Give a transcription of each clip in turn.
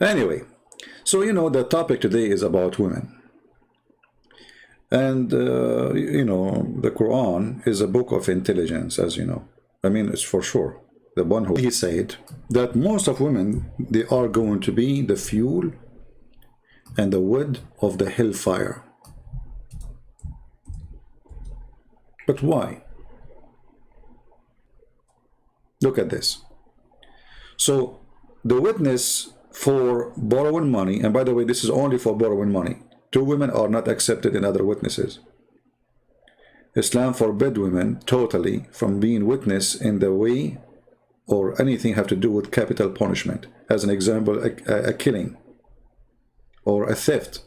Anyway, so you know, the topic today is about women. And you know, the Quran is a book of intelligence, as you know. I mean, it's for sure. The one who he said that most of women, they are going to be the fuel and the wood of the hellfire. But why? Look at this. So the witness for borrowing money, and by the way, this is only for borrowing money. Two women are not accepted in other witnesses. Islam forbid women totally from being witness in the way or anything have to do with capital punishment. As an example, a killing or a theft.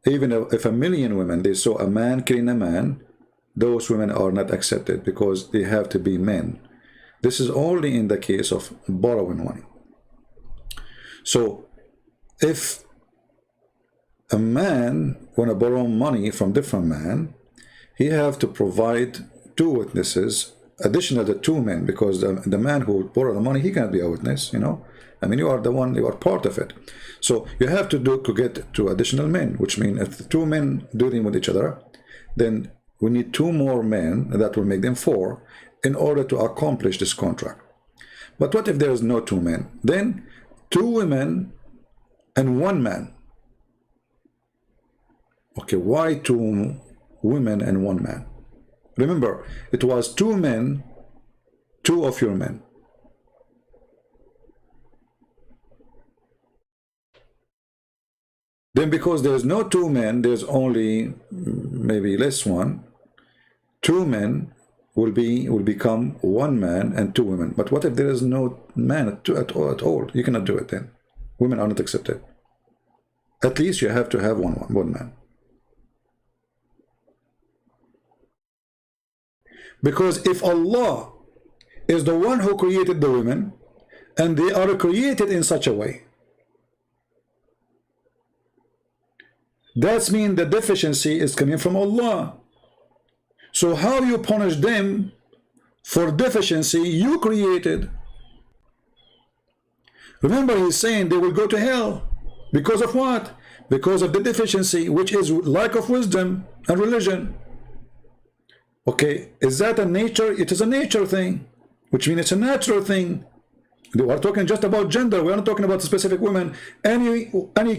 Even if a million women, they saw a man killing a man, those women are not accepted because they have to be men. This is only in the case of borrowing money. So if a man want to borrow money from different man, he have to provide two witnesses additional to two men, because the man who borrowed the money, he cannot be a witness, you know. I mean, you are the one, you are part of it. So you have to get two additional men, which means if the two men dealing with each other, then we need two more men, that will make them four, in order to accomplish this contract. But what if there is no two men? Then two women and one man. Okay, why two women and one man? Remember, it was two men, two of your men. Then because there's no two men, there's only maybe less one. Two men will become one man and two women. But what if there is no man at all? You cannot do it then. Women are not accepted. At least you have to have one man. Because if Allah is the one who created the women, and they are created in such a way, that means the deficiency is coming from Allah. So how you punish them for deficiency you created? Remember, he's saying they will go to hell. Because of what? Because of the deficiency, which is lack of wisdom and religion. Okay, is that a nature? It is a nature thing, which means it's a natural thing. We are talking just about gender. We are not talking about specific women. Any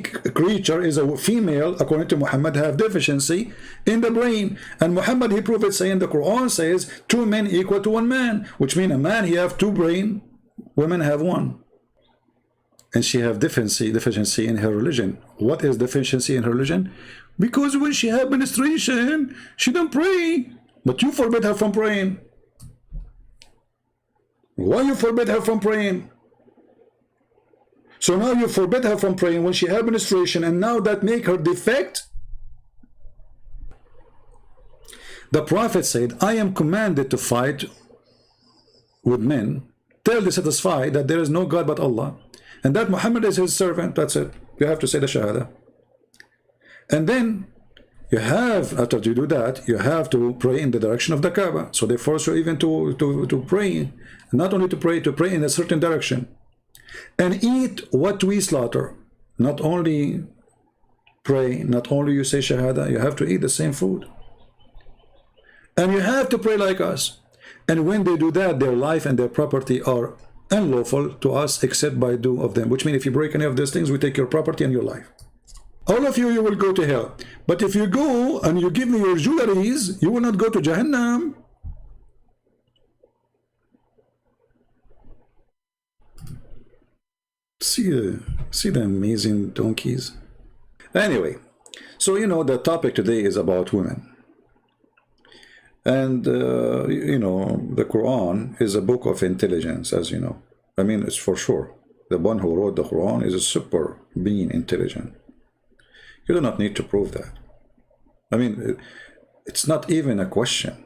creature is a female, according to Muhammad, have deficiency in the brain. And Muhammad, he proved it, saying the Quran says 2 men equal to 1 man, which means a man, he have 2 brain, women have 1. And she have deficiency in her religion. What is deficiency in her religion? Because when she have menstruation, she don't pray. But you forbid her from praying. Why you forbid her from praying? So now you forbid her from praying when she had menstruation, and now that make her defect? The Prophet said, I am commanded to fight with men, till they satisfy that there is no God but Allah, and that Muhammad is his servant. That's it. You have to say the Shahada. And then you have, after you do that, you have to pray in the direction of the Kaaba. So they force you even to pray, not only to pray in a certain direction. And eat what we slaughter. Not only pray, not only you say Shahada, you have to eat the same food. And you have to pray like us. And when they do that, their life and their property are unlawful to us except by due of them. Which means if you break any of these things, we take your property and your life. All of you will go to hell. But if you go and you give me your jewelries, you will not go to Jahannam. See the amazing donkeys. Anyway, so you know, the topic today is about women. And you know, the Quran is a book of intelligence, as you know. I mean, it's for sure. The one who wrote the Quran is a super being intelligent. You do not need to prove that. I mean, it's not even a question.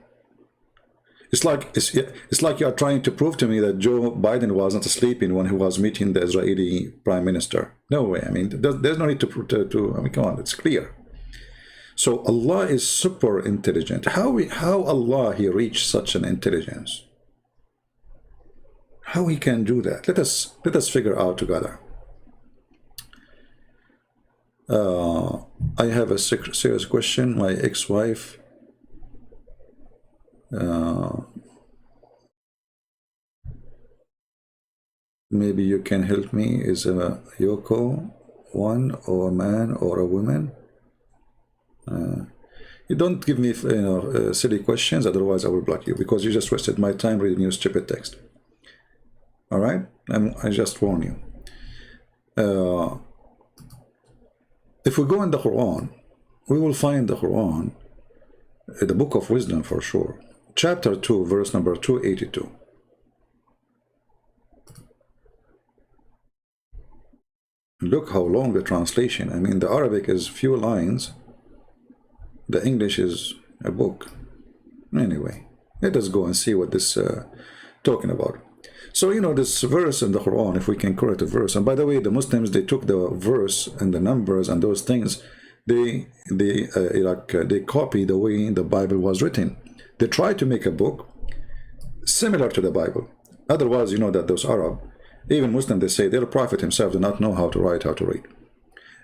It's like you are trying to prove to me that Joe Biden was not sleeping when he was meeting the Israeli Prime Minister. No way. I mean, there's no need to I mean, come on, it's clear. So Allah is super intelligent. How Allah he reached such an intelligence? How he can do that? Let us figure out together. Uh, I have a serious question. My ex-wife, maybe you can help me, is a Yoko one or a man or a woman? You don't give me, silly questions, otherwise I will block you, because you just wasted my time reading your stupid text. All right? I just warn you. If we go in the Quran, we will find the Quran, the book of wisdom for sure. Chapter 2, verse number 282. Look how long the translation. I mean, the Arabic is few lines. The English is a book. Anyway, let us go and see what this talking about. So, this verse in the Quran, if we can correct a verse, and by the way, the Muslims, they took the verse and the numbers and those things, they copy the way the Bible was written. They try to make a book similar to the Bible. Otherwise, you know that those Arab, even Muslim, they say their prophet himself did not know how to write, how to read.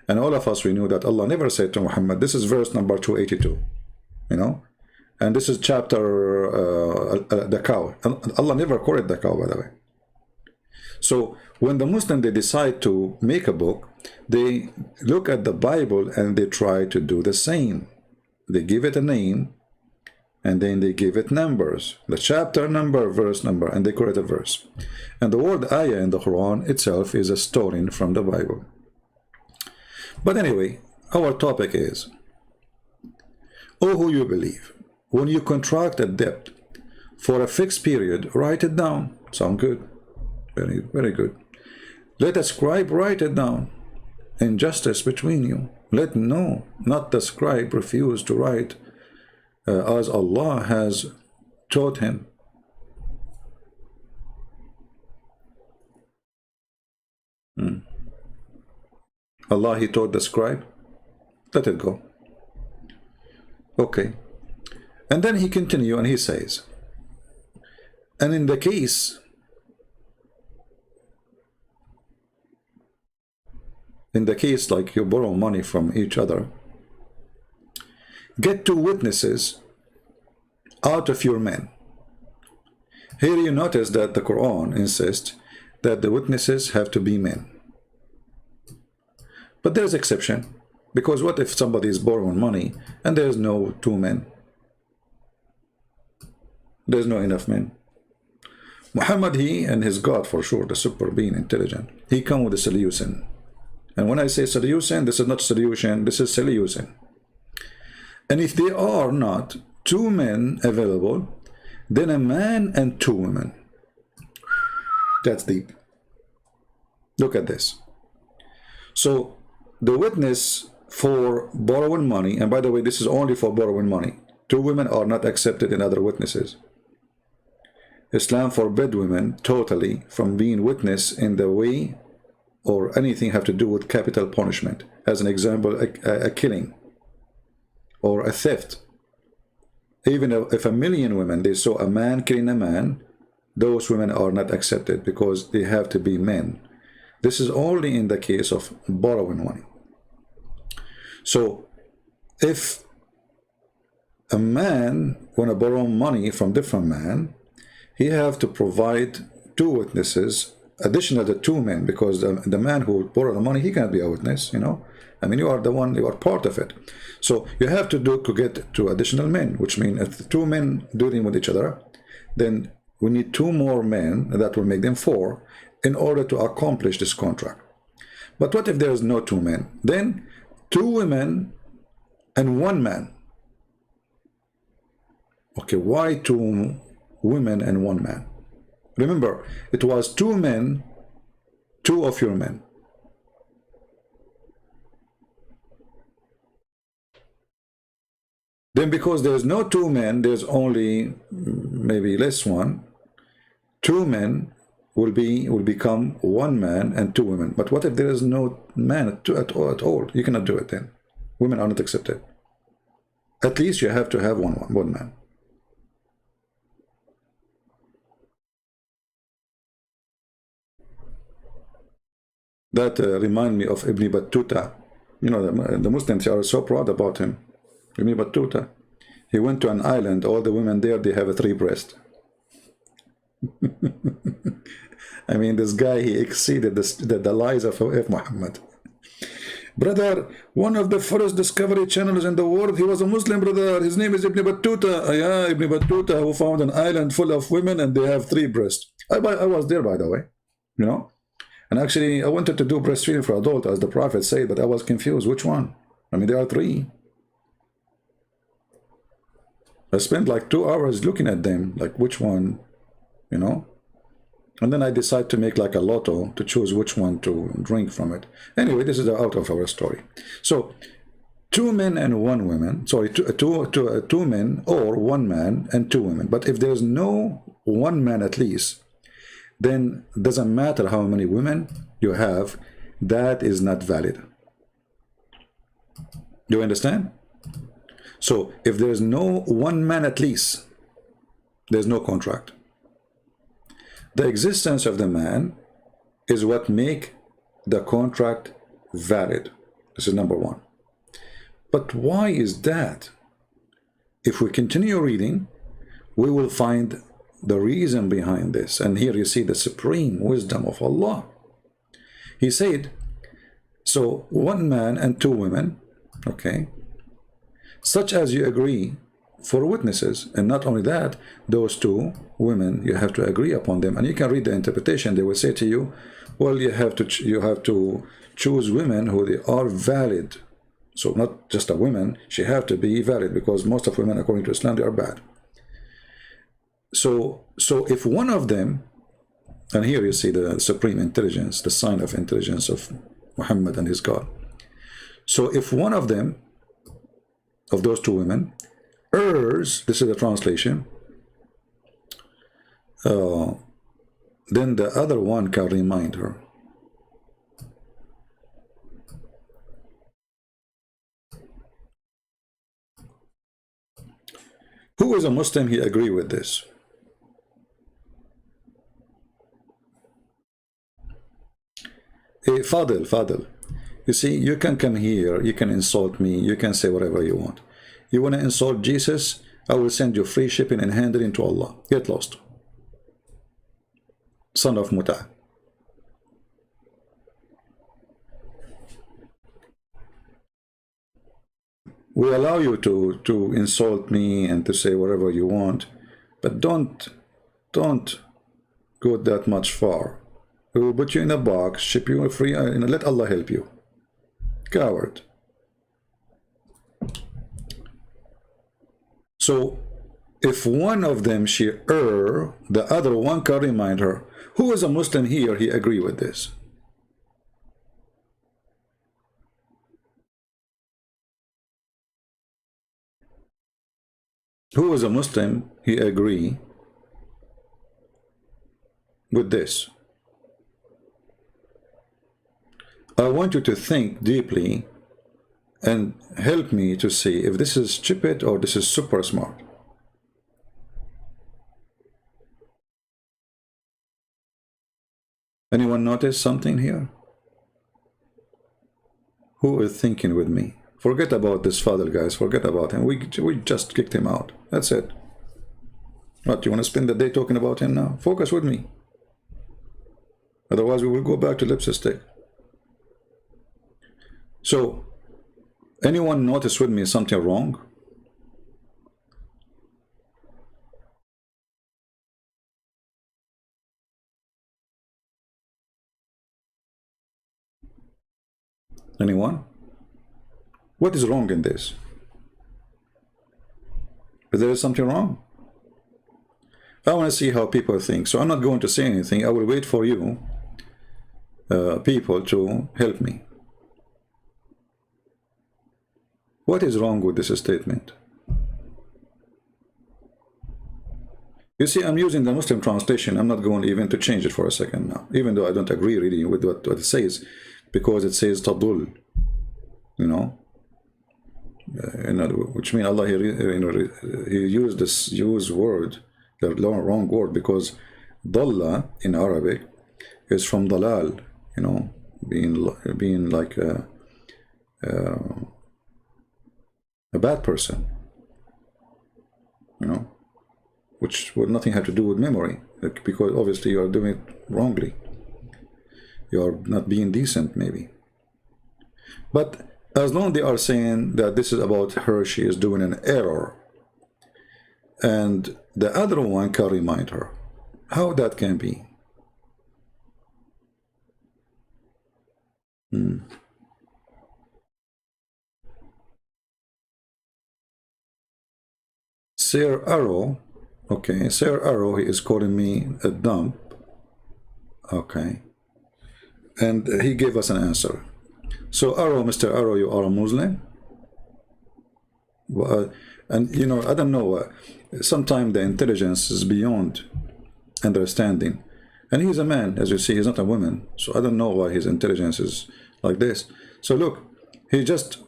And all of us, we knew that Allah never said to Muhammad, this is verse number 282, and this is chapter, the cow. Allah never quoted the cow, by the way. So when the Muslim, they decide to make a book, they look at the Bible and they try to do the same. They give it a name, and then they give it numbers, the chapter number, verse number, and they correct a verse. And the word ayah in the Quran itself is a story from the Bible. But anyway, our topic is, oh, who you believe, when you contract a debt for a fixed period, write it down. Sound good? Very, very good. Let a scribe write it down. Injustice between you. Let not the scribe refuse to write as Allah has taught him. Allah, he taught the scribe. Let it go. Okay. And then he continue and he says, and in the case like you borrow money from each other, get 2 witnesses out of your men. Here you notice that the Quran insists that the witnesses have to be men. But there's exception, because what if somebody is borrowing money and there's no 2 men? There's no enough men. Muhammad, he and his God, for sure, the super being intelligent, he come with a solution. And when I say solution, this is not solution, this is solution. And if there are not 2 men available, then a man and 2 women. That's deep. Look at this. So the witness for borrowing money, and by the way, this is only for borrowing money. 2 women are not accepted in other witnesses. Islam forbid women totally from being witness in the way or anything have to do with capital punishment. As an example, a killing or a theft. Even if 1,000,000 women, they saw a man killing a man, those women are not accepted because they have to be men. This is only in the case of borrowing money. So if a man want to borrow money from different man, he have to provide 2 witnesses additional to 2 men, because the man who borrowed the money, he cannot be a witness, I mean, you are the one, you are part of it. So you have to get 2 additional men, which means if the 2 men dealing with each other, then we need 2 more men, that will make them 4, in order to accomplish this contract. But what if there is no 2 men? Then 2 women and 1 man. Okay, why 2 women and 1 man? Remember, it was 2 men, 2 of your men. Then because there's no 2 men, there's only maybe less 1. 2 men will become 1 man and 2 women. But what if there is no man at all? You cannot do it then. Women are not accepted. At least you have to have one man. That remind me of Ibn Battuta You know, the Muslims are so proud about him. Ibn Battuta. He went to an island. All the women there, they have a 3 breast. I mean, this guy, he exceeded the lies of Muhammad. Brother, one of the first discovery channels in the world, he was a Muslim, brother. His name is Ibn Battuta. Yeah, Ibn Battuta, who found an island full of women and they have 3 breasts. I was there, by the way, you know. And actually, I wanted to do breastfeeding for adult, as the Prophet said, but I was confused. Which one? I mean, there are 3. I spent like 2 hours looking at them, like which one, you know. And then I decided to make like a lotto to choose which one to drink from it. Anyway, this is out of our story. So, 2 men and 1 woman. Sorry, two men or 1 man and 2 women. But if there's no 1 man at least, then it doesn't matter how many women you have. That is not valid. Do you understand? So, if there's no 1 man at least, there's no contract. The existence of the man is what make the contract valid. This is number 1. But why is that? If we continue reading, we will find the reason behind this. And here you see the supreme wisdom of Allah. He said, so 1 man and 2 women, okay, such as you agree for witnesses. And not only that, those 2 women, you have to agree upon them. And you can read the interpretation. They will say to you, well, you have to choose women who they are valid. So not just a woman, she have to be valid, because most of women, according to Islam, they are bad. So if one of them, and here you see the supreme intelligence, the sign of intelligence of Muhammad and his God. So if one of them, of those 2 women, errs, this is the translation, then the other one can remind her. Who is a Muslim, he agree with this? Fadil, you see, you can come here, you can insult me, you can say whatever you want. You want to insult Jesus, I will send you free shipping and handling to Allah. Get lost. Son of Muta. We allow you to insult me and to say whatever you want, but don't go that much far. We will put you in a box, ship you free, and let Allah help you. Coward. So, if one of them she err, the other one can remind her. Who is a Muslim here? He agree with this. Who is a Muslim? He agree with this. I want you to think deeply and help me to see if this is stupid or this is super smart. Anyone notice something here? Who is thinking with me? Forget about this father, guys. Forget about him. We just kicked him out. That's it. What, you want to spend the day talking about him now? Focus with me. Otherwise, we will go back to lipstick. So, anyone notice with me something wrong? Anyone? What is wrong in this? Is there something wrong? I want to see how people think. So I'm not going to say anything. I will wait for you, people, to help me. What is wrong with this statement? You see, I'm using the Muslim translation. I'm not going even to change it for a second now, even though I don't agree really with what it says, because it says tadul, you know, which means Allah, he used this word, the wrong word, because dalla in Arabic is from dalal, you know, being like a bad person, you know, which would nothing have to do with memory, like, because obviously you are doing it wrongly. You are not being decent, maybe. But as long as they are saying that this is about her, she is doing an error, and the other one can remind her, how that can be? Sir Arrow, okay, Sir Arrow, he is calling me a dump, okay, and he gave us an answer. So Arrow, Mr. Arrow, you are a Muslim? And you know, I don't know, sometimes the intelligence is beyond understanding, and he's a man, as you see, he's not a woman, so I don't know why his intelligence is like this. So look, he just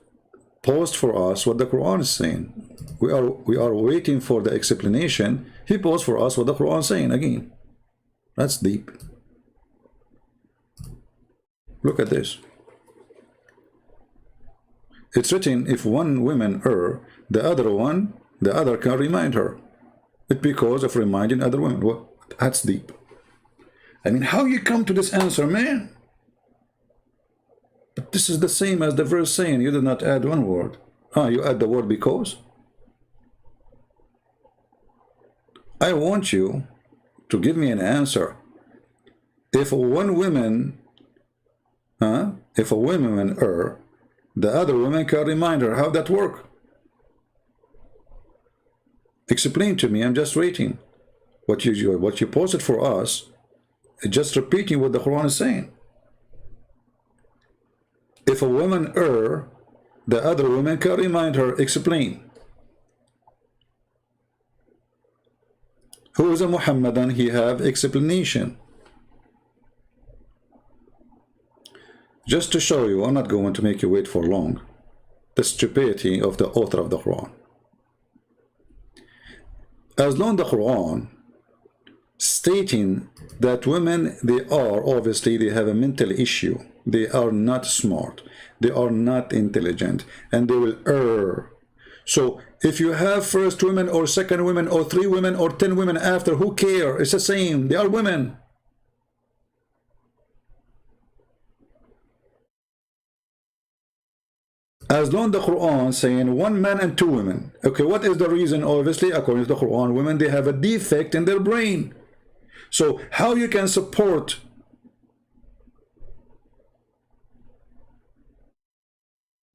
posed for us what the Quran is saying. We are waiting for the explanation. He posed for us what the Quran is saying again. That's deep. Look at this. It's written, if one woman err, the other can remind her. It's because of reminding other women. Well, that's deep. I mean, how you come to this answer, man? But this is the same as the verse saying, you did not add one word. Ah, you add the word because? I want you to give me an answer. If one woman, if a woman err, the other woman can remind her. How that work? Explain to me. I'm just waiting. What you posted for us is just repeating what the Quran is saying. If a woman err, the other woman can remind her. Explain. Who is a Muhammadan? He have explanation. Just to show you, I'm not going to make you wait for long, the stupidity of the author of the Quran. As long as the Quran stating that women, they have a mental issue, they are not smart, they are not intelligent, and they will err. So if you have first women or second women or 3 women or 10 women after, who care? It's the same, they are women. As long as the Quran saying 1 man and 2 women. Okay, what is the reason? Obviously, according to the Quran, women, they have a defect in their brain. So how you can support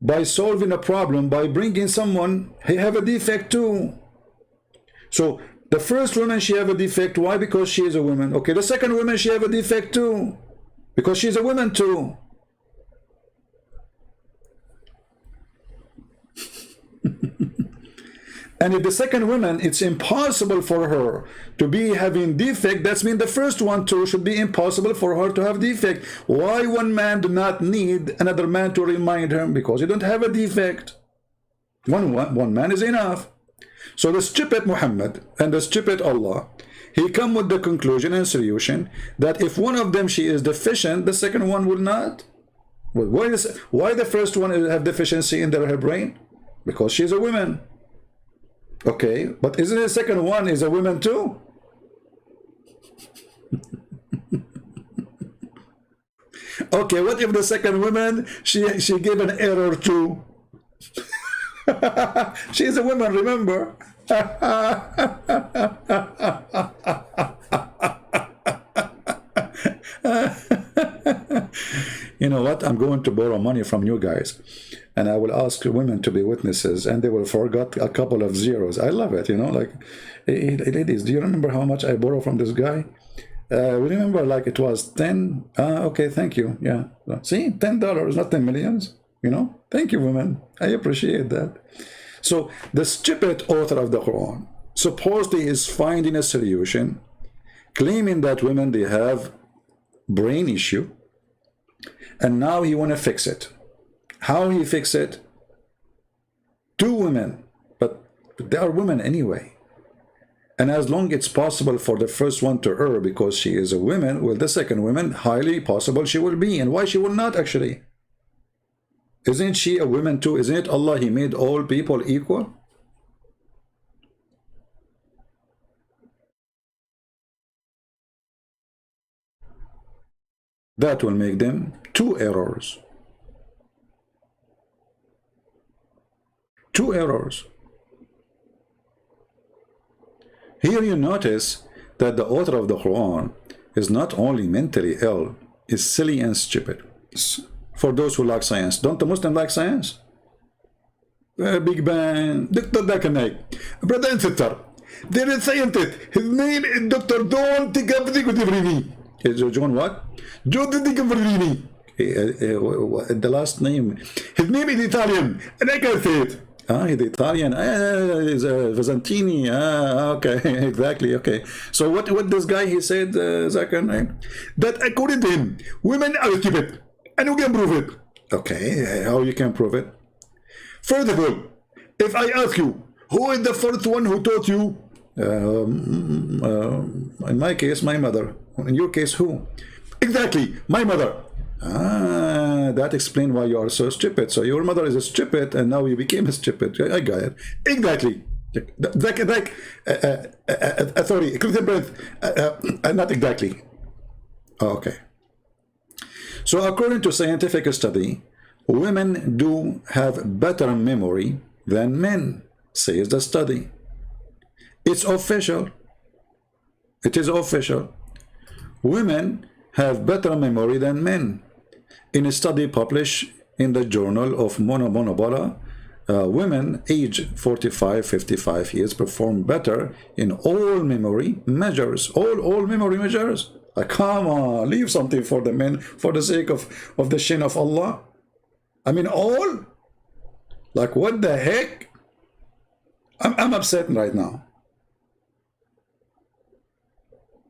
by solving a problem by bringing someone, he have a defect too. So the first woman, she have a defect. Why? Because she is a woman. Okay, the second woman, she have a defect too, because she's a woman too. And if the second woman, it's impossible for her to be having defect, that means the first one too should be impossible for her to have defect. Why one man do not need another man to remind him? Because he don't have a defect. One man is enough. So the stupid Muhammad and the stupid Allah, he come with the conclusion and solution that if one of them she is deficient, the second one will not. Well, why the first one have deficiency in her brain? Because she's a woman. Okay, but isn't the second one is a woman too? Okay, what if the second woman, she gave an error too? She is a woman, remember? You know what? I'm going to borrow money from you guys, and I will ask women to be witnesses, and they will forget a couple of zeros. I love it, you know, like, hey, ladies, do you remember how much I borrow from this guy? We remember, like, it was 10. Okay, thank you. Yeah, see, $10, not 10 millions, you know. Thank you, women. I appreciate that. So the stupid author of the Quran supposedly is finding a solution, claiming that women, they have brain issue, and now he want to fix it. How he fix it? 2 women, but they are women anyway. And as long as it's possible for the first one to err because she is a woman, well, the second woman, highly possible she will be. And why she will not, actually? Isn't she a woman too? Isn't it Allah, He made all people equal? That will make them two errors. Two errors. Here you notice that the author of the Quran is not only mentally ill, is silly and stupid. For those who like science. Don't the Muslims like science? Big Bang, Dr. Naik. Brother and sister, there is a scientist. His name is Dr. John Tigabrini. John what? John Tigabrini. The last name. His name is Italian, and I can say it. He's Italian. He's Vizantini. Okay, exactly. Okay. So what this guy he said, Zakir, that according to him, women are stupid, and we can prove it. Okay, how you can prove it? First of all, if I ask you, who is the first one who taught you? In my case, my mother. In your case, who? Exactly, my mother. That explains why you are so stupid. So your mother is a stupid, and now you became a stupid. I got it. Exactly. Sorry, not exactly. Okay. So according to scientific study, women do have better memory than men, says the study. It's official. It is official. Women have better memory than men. In a study published in the Journal of Monobonobora, women aged 45-55 years perform better in all memory measures. All memory measures. Come on, leave something for the men for the sake of the shin of Allah. I mean, all? Like, what the heck? I'm upset right now.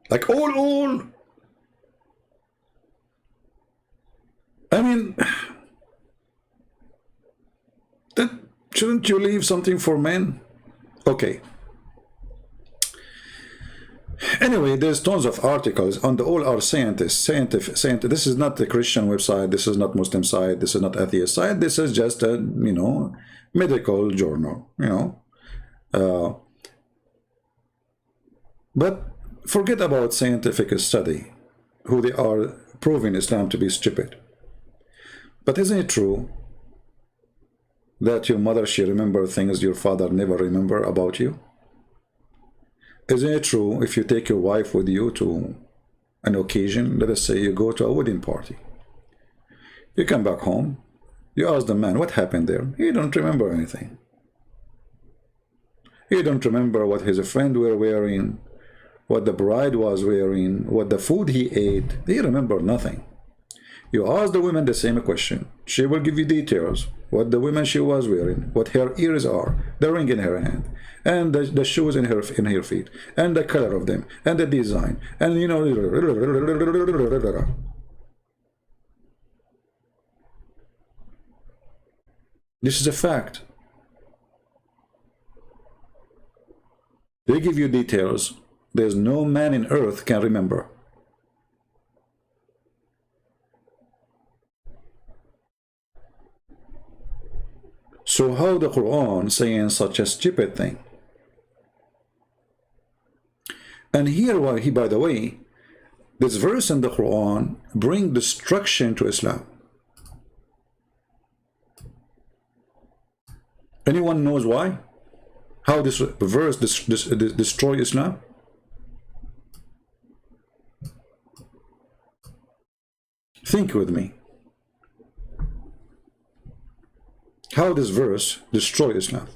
Like, all. I mean, that shouldn't you leave something for men? Okay. Anyway, there's tons of articles on the all are scientists. This is not the Christian website. This is not Muslim site. This is not atheist site. This is just a medical journal. But forget about scientific study, who they are proving Islam to be stupid. But isn't it true that your mother, she remembers things your father never remember about you? Isn't it true if you take your wife with you to an occasion, let us say you go to a wedding party, you come back home, you ask the man, what happened there? He don't remember anything. He don't remember what his friend were wearing, what the bride was wearing, what the food he ate. He remember nothing. You ask the woman the same question. She will give you details. What the woman she was wearing, what her ears are, the ring in her hand, and the shoes in her feet, and the color of them, and the design, and this is a fact. They give you details. There's no man in earth can remember. So how the Quran saying such a stupid thing? And here, by the way, this verse in the Quran bring destruction to Islam. Anyone knows why? How this verse destroy Islam? Think with me. How this verse destroy Islam?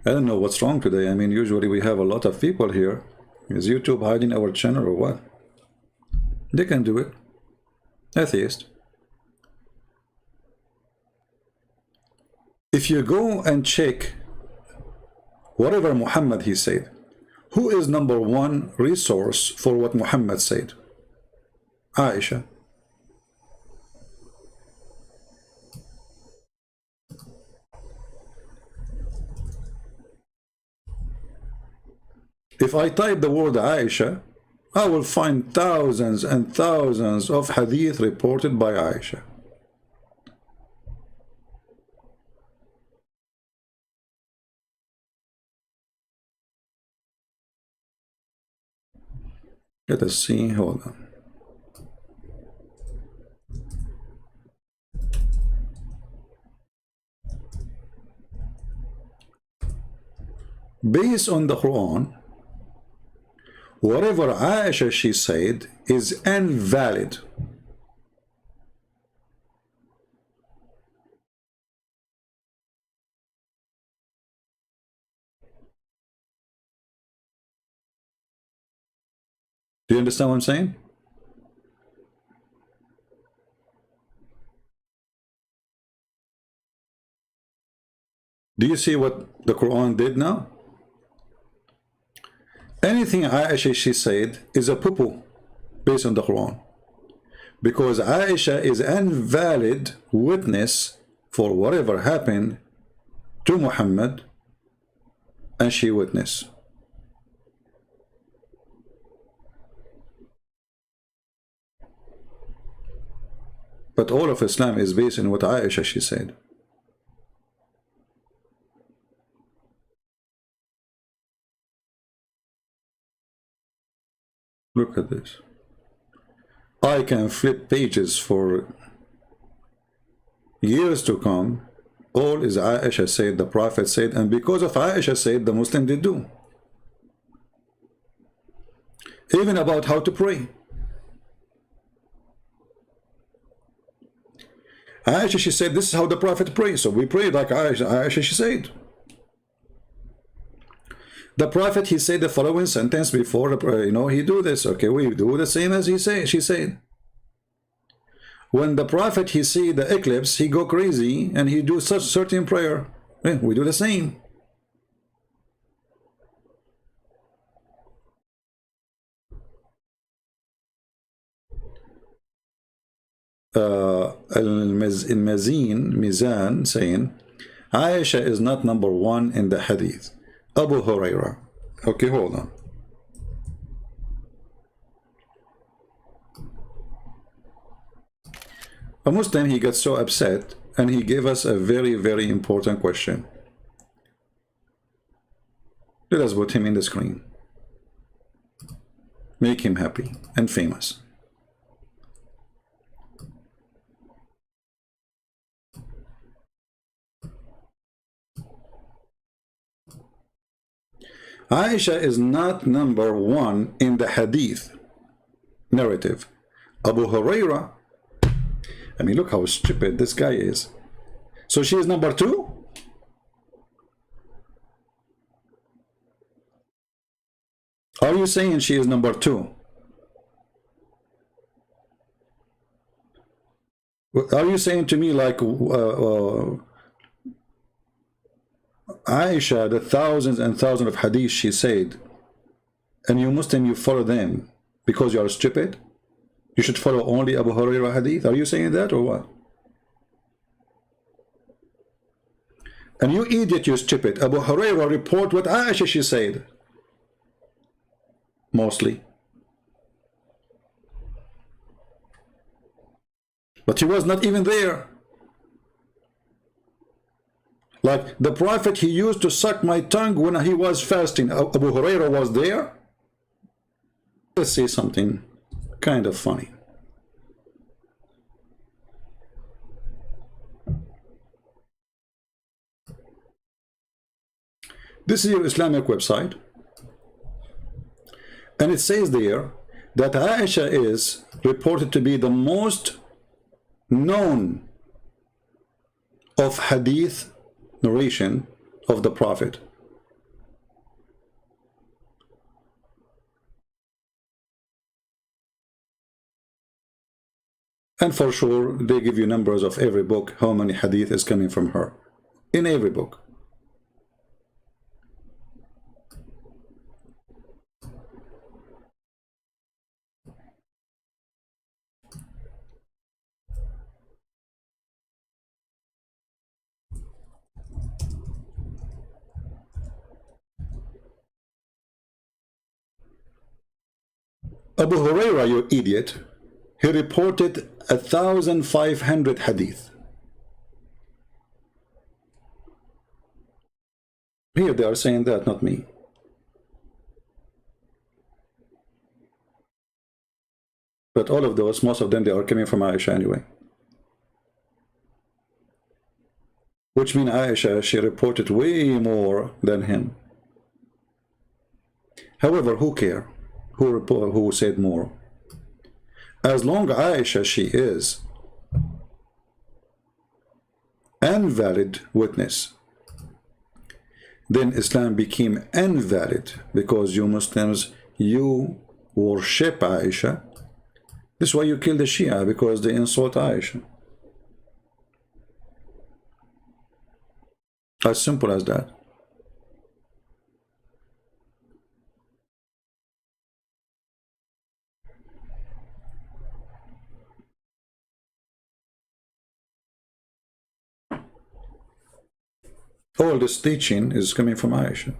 I don't know what's wrong today. I mean, usually we have a lot of people here. Is YouTube hiding our channel or what? They can do it. Atheist. If you go and check whatever Muhammad he said, who is number one resource for what Muhammad said? Aisha. If I type the word Aisha I will find thousands and thousands of hadith reported by Aisha. Let us see, hold on. Based on the Quran, whatever Aisha she said is invalid. Do you understand what I'm saying? Do you see what the Quran did now? Anything Aisha she said is a poo-poo based on the Quran. Because Aisha is invalid witness for whatever happened to Muhammad, and she witnessed. But all of Islam is based on what Aisha she said. Look at this. I can flip pages for years to come. All is Aisha said, the Prophet said, and because of Aisha said, the Muslim did do. Even about how to pray. Aisha she said, this is how the Prophet prayed, so we pray like Aisha she said. The Prophet, he said the following sentence before, he do this. Okay, we do the same as she said. When the Prophet, he see the eclipse, he go crazy and he do such certain prayer. We do the same. Mizan saying, Aisha is not number one in the hadith. Abu Huraira. Okay, hold on. A Muslim, he gets so upset and he gave us a very, very important question. Let us put him in the screen. Make him happy and famous. Aisha is not number one in the hadith narrative. Abu Huraira, I mean, look how stupid this guy is. So she is number two? Are you saying she is number two? Are you saying to me like Aisha, the thousands and thousands of hadith she said, and you Muslim, you follow them because you are stupid? You should follow only Abu Hurairah hadith? Are you saying that or what? And you idiot, you stupid. Abu Hurairah report what Aisha she said. Mostly. But he was not even there. Like the Prophet, he used to suck my tongue when he was fasting. Abu Hurairah was there. Let's say something kind of funny. This is your Islamic website. And it says there that Aisha is reported to be the most known of hadith narration of the Prophet. And for sure, they give you numbers of every book, how many hadith is coming from her. In every book. Abu Huraira, you idiot, he reported 1,500 hadith. Here they are saying that, not me. But all of those, most of them, they are coming from Aisha anyway. Which means Aisha, she reported way more than him. However, who care? Who said more? As long as Aisha, she is invalid witness, then Islam became invalid, because you Muslims, you worship Aisha. This is why you kill the Shia, because they insult Aisha. As simple as that. All this teaching is coming from Aisha.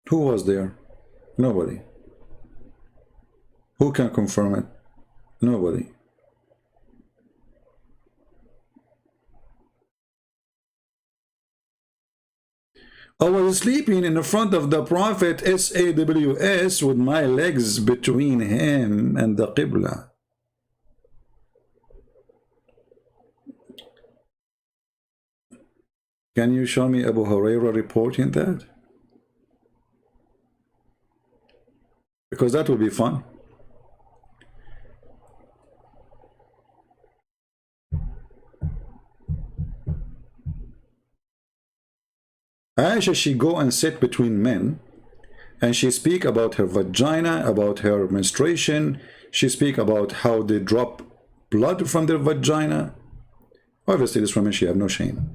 Who was there? Nobody. Who can confirm it? Nobody. I was sleeping in the front of the Prophet SAWS with my legs between him and the Qibla. Can you show me Abu Huraira reporting that? Because that would be fun. Aisha, she go and sit between men, and she speak about her vagina, about her menstruation. She speak about how they drop blood from their vagina. Obviously, this woman, she have no shame.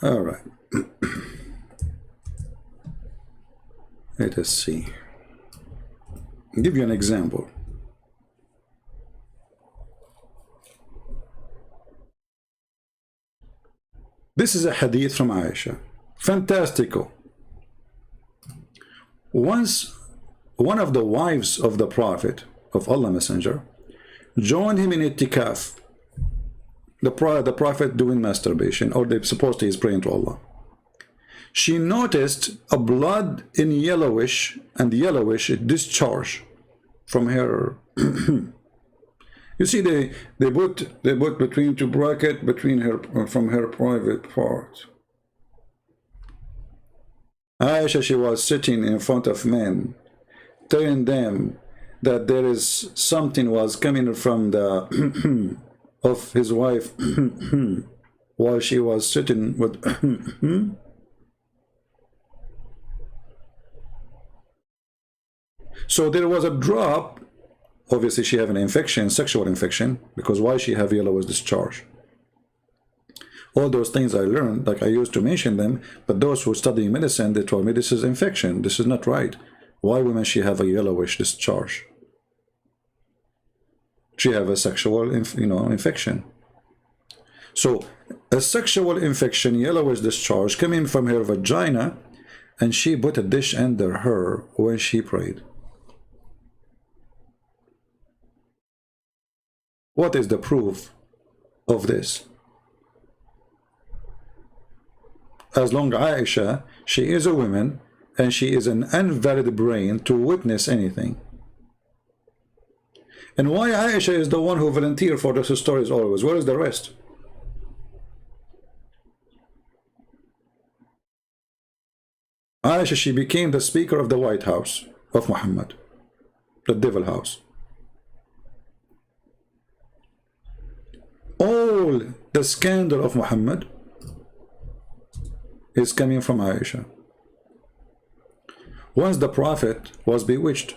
All right. Let us see. I'll give you an example. This is a hadith from Aisha. Fantastical. Once one of the wives of the Prophet of Allah Messenger joined him in itikaf. The Prophet doing masturbation, or they supposed he is praying to Allah. She noticed a blood in yellowish discharge from her. You see, they put between two brackets between her from her private part. Aisha, she was sitting in front of men, telling them that there is something was coming from the of his wife while she was sitting with so there was a drop. Obviously she have an infection, sexual infection, because why she have yellowish discharge? All those things I learned, like I used to mention them, but those who study medicine, they told me this is infection, this is not right. Why women she have a yellowish discharge? She have a sexual infection. So a sexual infection, yellowish discharge coming from her vagina, and she put a dish under her when she prayed. What is the proof of this? As long as Aisha, she is a woman, and she is an invalid brain to witness anything. And why Aisha is the one who volunteered for those stories always? Where is the rest? Aisha, she became the speaker of the White House of Muhammad, the devil house. All the scandal of Muhammad is coming from Aisha. Once the Prophet was bewitched,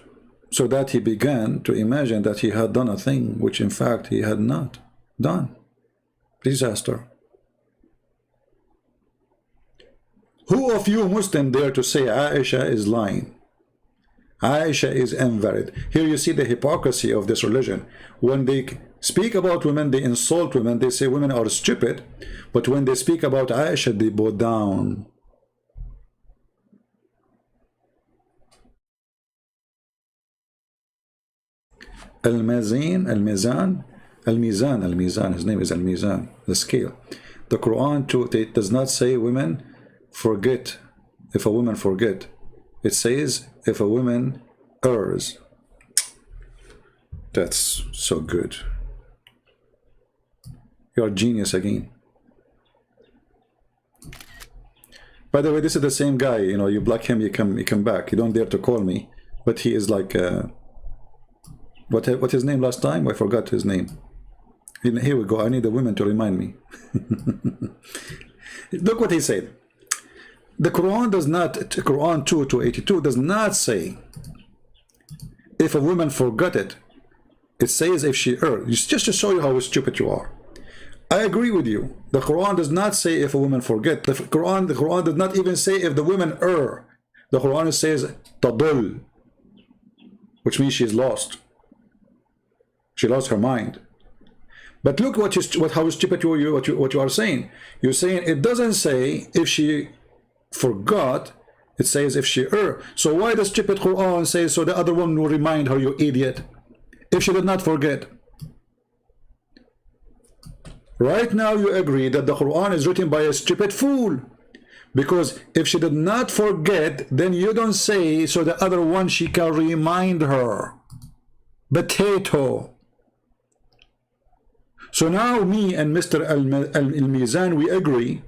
so that he began to imagine that he had done a thing which in fact he had not done. Disaster. Who of you Muslim dare to say Aisha is lying? Aisha is invalid. Here you see the hypocrisy of this religion. When they speak about women, they insult women, they say women are stupid, but when they speak about Aisha, they bow down. Al-Mizan, his name is Al-Mizan, the scale. The Quran too, it does not say women forget, if a woman forget. It says if a woman errs. That's so good. You're a genius again. By the way, this is the same guy, you know, you block him, you come back. You don't dare to call me, but he is like what his name last time? I forgot his name. Here we go. I need the women to remind me. Look what he said. The Quran does not, Quran 2:82 does not say if a woman forgot it. It says if she erred. Just to show you how stupid you are. I agree with you. The Quran does not say if a woman forget. The Quran does not even say if the woman err. The Quran says tadul, which means she's lost. She lost her mind. But look how stupid what you are saying. You're saying it doesn't say if she forgot, it says if she erred. So why the stupid Quran says so the other one will remind her, you idiot, if she did not forget? Right now you agree that the Quran is written by a stupid fool, because if she did not forget, then you don't say so the other one she can remind her. Potato. So now me and Mr. Al-Mizan, we agree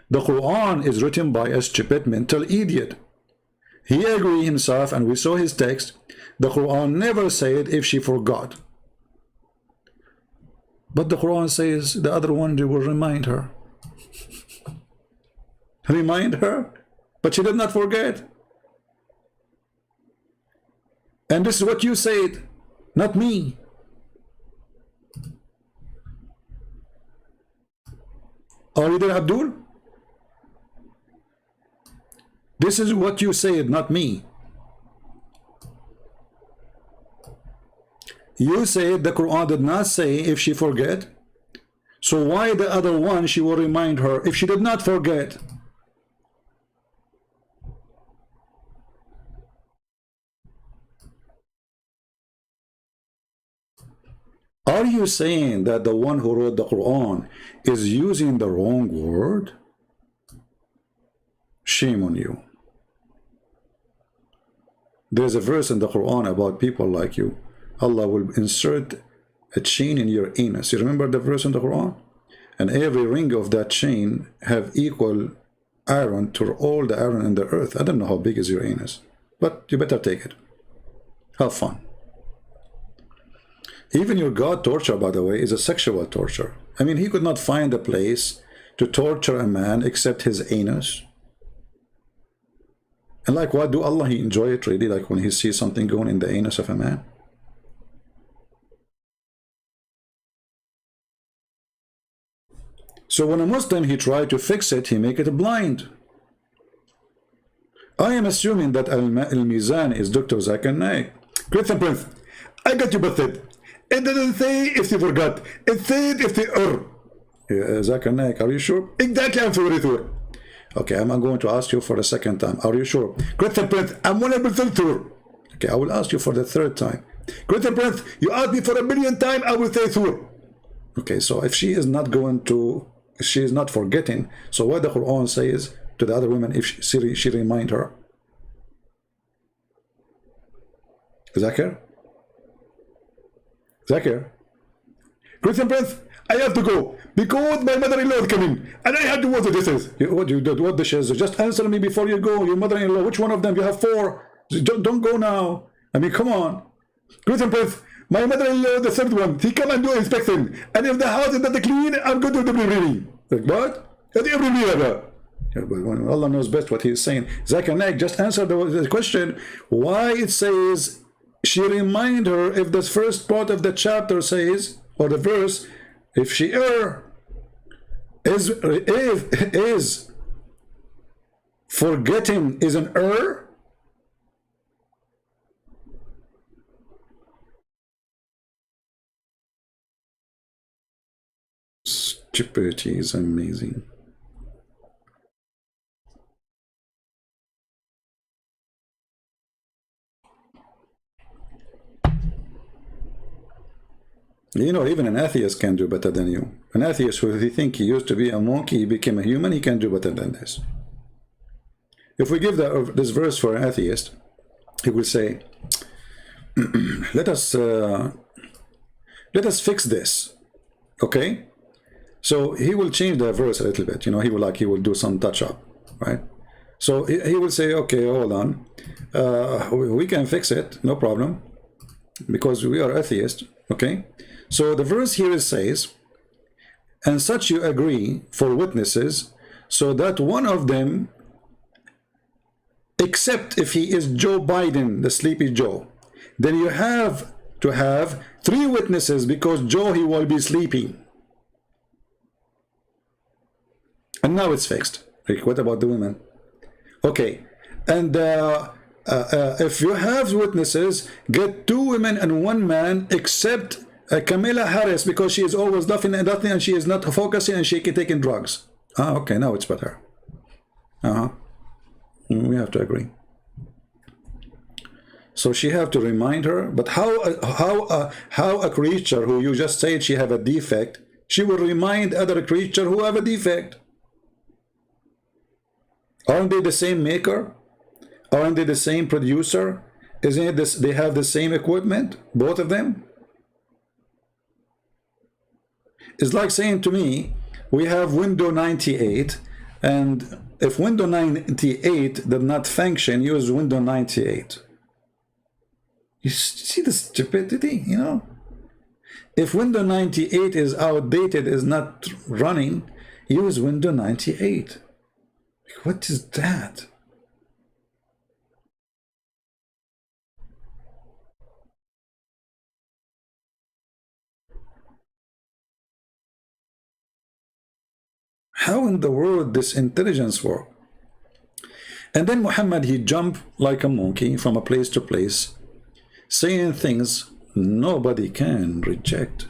the Quran is written by a stupid mental idiot. He agreed himself, and we saw his text. The Quran never said if she forgot. But the Quran says the other one will remind her. Remind her? But she did not forget. And this is what you said, not me. Are you there, Abdul? This is what you said, not me. You said the Quran did not say if she forget. So why the other one she will remind her if she did not forget? Are you saying that the one who wrote the Quran is using the wrong word? Shame on you. There's a verse in the Quran about people like you. Allah will insert a chain in your anus. You remember the verse in the Quran? And every ring of that chain have equal iron to all the iron in the earth. I don't know how big is your anus, but you better take it. Have fun. Even your God torture, by the way, is a sexual torture. I mean, he could not find a place to torture a man except his anus. And like what, do Allah, he enjoy it really, like when he sees something going in the anus of a man? So when a Muslim, he tried to fix it, he make it blind. I am assuming that Al-Mizan is Dr. Zakir Naik. Christian Prince, I got you busted. It didn't say if they forgot. It said if they err. Zakir Naik, are you sure? Exactly, I'm very sure. Okay, I'm going to ask you for the second time. Are you sure? Christian Prince, I'm 100% sure. Okay, I will ask you for the third time. Christian Prince, you asked me for a million times, I will say sure. Okay, so if she is not going to, she is not forgetting, so what the Quran says to the other women if she remind her? Zakir? Zakir? Christian Prince, I have to go because my mother-in-law is coming and I have to wash the dishes. What dishes? Just answer me before you go. Your mother-in-law, which one of them? You have 4. Don't go now. I mean, come on. Christian Prince, my mother-in-law, the third one, he come and do inspection. And if the house is not clean, I'm going to do the like what? Allah knows best what he is saying. Zakir Naik, just answer the question why it says she remind her if the first part of the chapter says, or the verse, if she is forgetting is an error. Stupidity is amazing. You know, even an atheist can do better than you. An atheist who he think he used to be a monkey, he became a human, he can do better than this. If we give this verse for an atheist, he will say, let us fix this, okay? So he will change the verse a little bit, you know, he will do some touch up, right? So he will say, okay, hold on, we can fix it, no problem, because we are atheists, okay? So the verse here says, and such you agree for witnesses, so that one of them, except if he is Joe Biden, the sleepy Joe, then you have to have 3 witnesses, because Joe, he will be sleeping. And now it's fixed. Like, what about the women? Okay, and if you have witnesses, get 2 women and 1 man, except Kamala Harris, because she is always laughing and nothing, and she is not focusing, and she can taking drugs. Ah, okay, now it's better. We have to agree. So she have to remind her, but how a creature who you just said she have a defect, she will remind other creature who have a defect? Aren't they the same maker? Aren't they the same producer? Isn't it this? They have the same equipment, both of them. It's like saying to me, we have Windows 98, and if Windows 98 did not function, use Windows 98. You see the stupidity, you know? If Windows 98 is outdated, is not running, use Windows 98. What is that? How in the world this intelligence work? And then Muhammad, he jumped like a monkey from a place to place, saying things nobody can reject.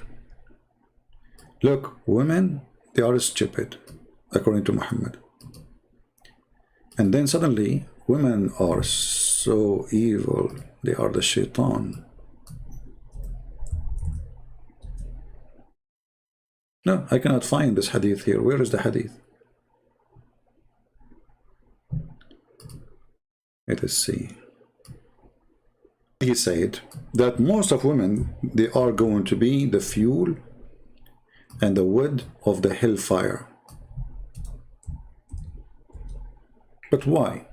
Look, women, they are stupid, according to Muhammad. And then suddenly, women are so evil, they are the shaitan. No, I cannot find this hadith here. Where is the hadith? Let us see. He said that most of women, they are going to be the fuel and the wood of the hellfire. But why?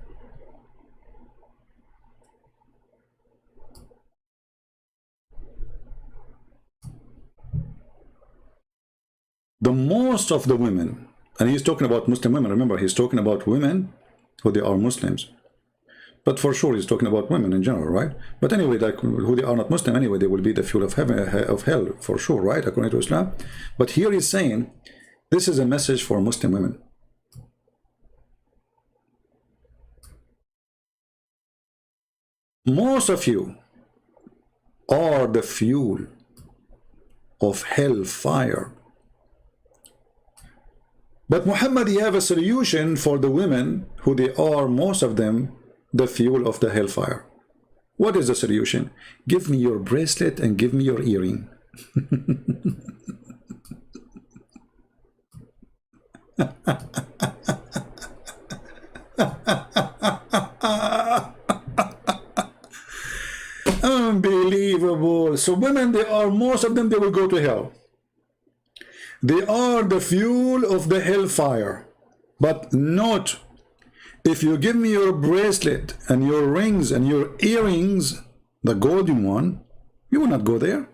The most of the women, and he's talking about Muslim women, remember, he's talking about women who they are Muslims. But for sure, he's talking about women in general, right? But anyway, like who they are not Muslim, anyway, they will be the fuel of heaven, of hell, for sure, right? According to Islam. But here he's saying, this is a message for Muslim women. Most of you are the fuel of hellfire. But Muhammad, he have a solution for the women who they are, most of them, the fuel of the hellfire. What is the solution? Give me your bracelet and give me your earring. Unbelievable. So women, they are, most of them, they will go to hell. They are the fuel of the hellfire. But not if you give me your bracelet and your rings and your earrings, the golden one, you will not go there.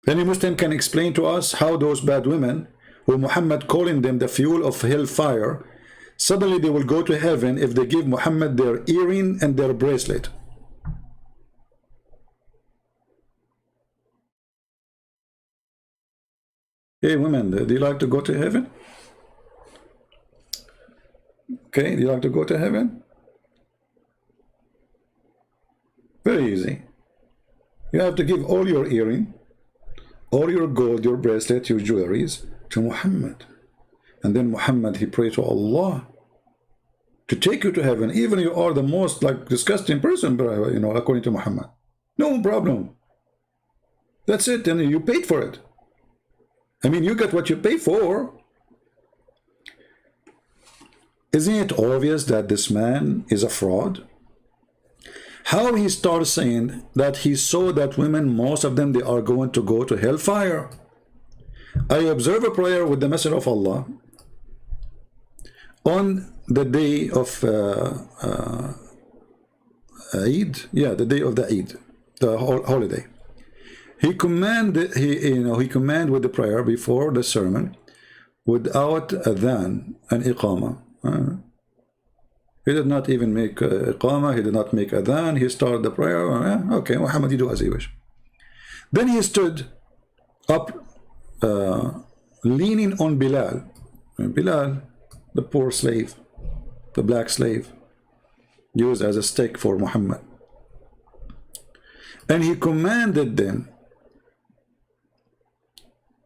Any Muslim can explain to us how those bad women, who Muhammad calling them the fuel of hellfire, suddenly they will go to heaven if they give Muhammad their earring and their bracelet. Hey women, do you like to go to heaven? Okay, do you like to go to heaven? Very easy. You have to give all your earring, all your gold, your bracelet, your jewelries to Muhammad. And then Muhammad, he prayed to Allah to take you to heaven, even you are the most like disgusting person, you know, according to Muhammad. No problem. That's it, and you paid for it. I mean, you get what you pay for. Isn't it obvious that this man is a fraud? How he starts saying that he saw that women, most of them, they are going to go to hellfire. I observe a prayer with the Messenger of Allah on the day of Eid. Yeah, the day of the Eid, the holiday. He commanded, he commanded with the prayer before the sermon, without adhan and iqama. He did not even make iqama. He did not make adhan. He started the prayer. Okay, Muhammad, you do as you wish. Then he stood up, leaning on Bilal. Bilal, the poor slave, the black slave, used as a stick for Muhammad. And he commanded them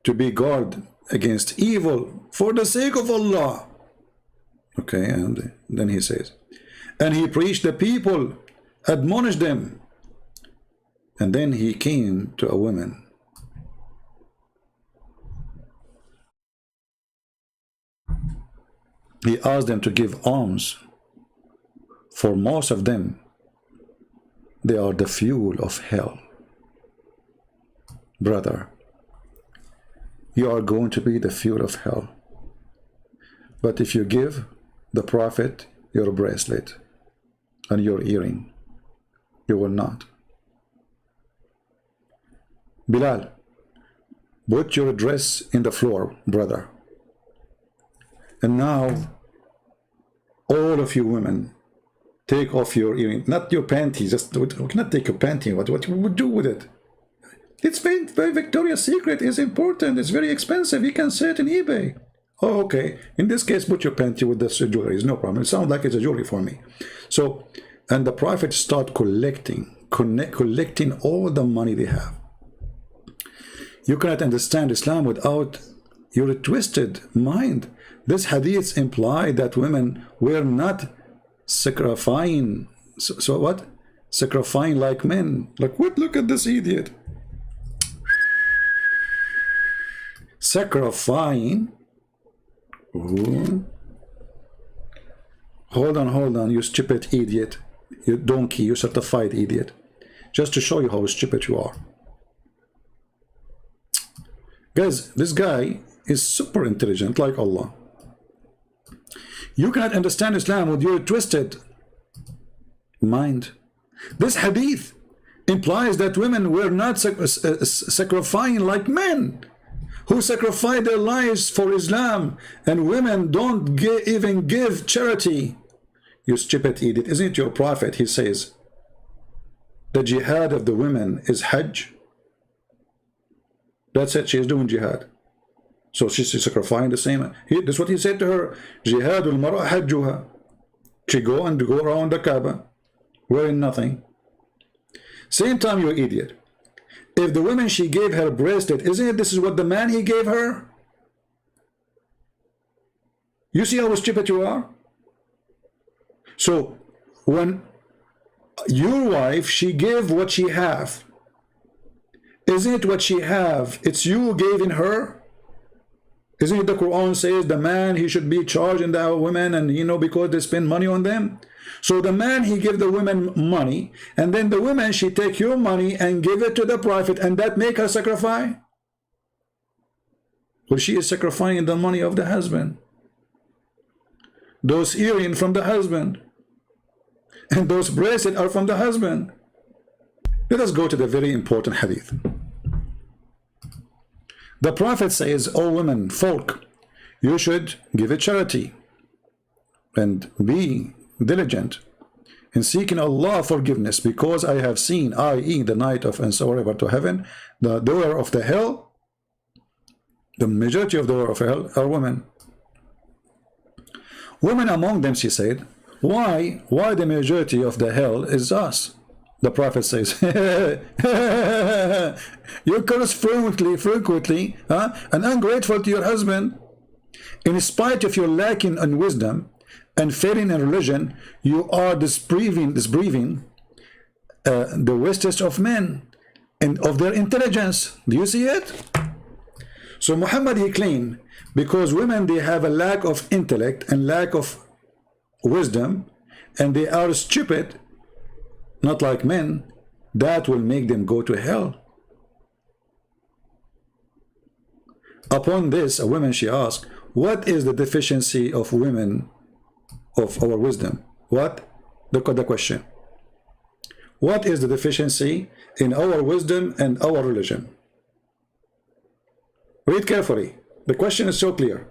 to be guard against evil for the sake of Allah. Okay, and then he says, and he preached the people, admonished them. And then he came to a woman. He asked them to give alms. For most of them, they are the fuel of hell. Brother, you are going to be the fuel of hell. But if you give the Prophet your bracelet and your earring, you will not. Bilal, put your dress in the floor, brother. And now, all of you women, take off your earring, not your panties. Just we cannot take your panty. What you would do with it? It's very Victoria's Secret is important. It's very expensive. You can sell it in eBay. Oh, okay. In this case, put your panty with this jewelry. It's no problem. It sounds like it's a jewelry for me. So, and the Prophet start collecting all the money they have. You cannot understand Islam without your twisted mind. This hadith imply that women were not sacrificing. So what? Sacrificing like men. Like what? Look at this idiot. Sacrificing. Ooh. Hold on, you stupid idiot. You donkey, you certified idiot. Just to show you how stupid you are. Guys, this guy is super intelligent like Allah. You cannot understand Islam with your twisted mind. This hadith implies that women were not sacrificing like men who sacrifice their lives for Islam, and women don't even give charity. You stupid idiot. Isn't it your Prophet? He says the jihad of the women is Hajj. That's it. She is doing jihad. So she's sacrificing the same. That's what he said to her. Jihadul mar'a hajjuha. She go around the Kaaba wearing nothing. Same time, you idiot. If the woman, she gave her bracelet, isn't it this is what the man he gave her? You see how stupid you are? So when your wife, she gave what she have, isn't it what she have? It's you giving her. Isn't it the Quran says the man, he should be charging the women, and you know, because they spend money on them. So the man, he give the women money, and then the women, she take your money and give it to the Prophet, and that make her sacrifice? Well, she is sacrificing the money of the husband. Those earrings from the husband, and those bracelets are from the husband. Let us go to the very important hadith. The Prophet says, "O women, folk, you should give it charity." and be diligent in seeking Allah forgiveness, because I have seen, i.e. the night of and so ever to heaven, the door of the hell, the majority of the door of hell are women. Women among them, she said. Why the majority of the hell is us? The Prophet says, you curse frequently, and ungrateful to your husband. In spite of your lacking in wisdom and failing in religion, you are disbelieving the wisest of men and of their intelligence. Do you see it? So Muhammad, he claimed, because women, they have a lack of intellect and lack of wisdom, and they are stupid, not like men, that will make them go to hell. Upon this, a woman, she asked, what is the deficiency of women of our wisdom? What? Look at the question. What is the deficiency in our wisdom and our religion? Read carefully. The question is so clear.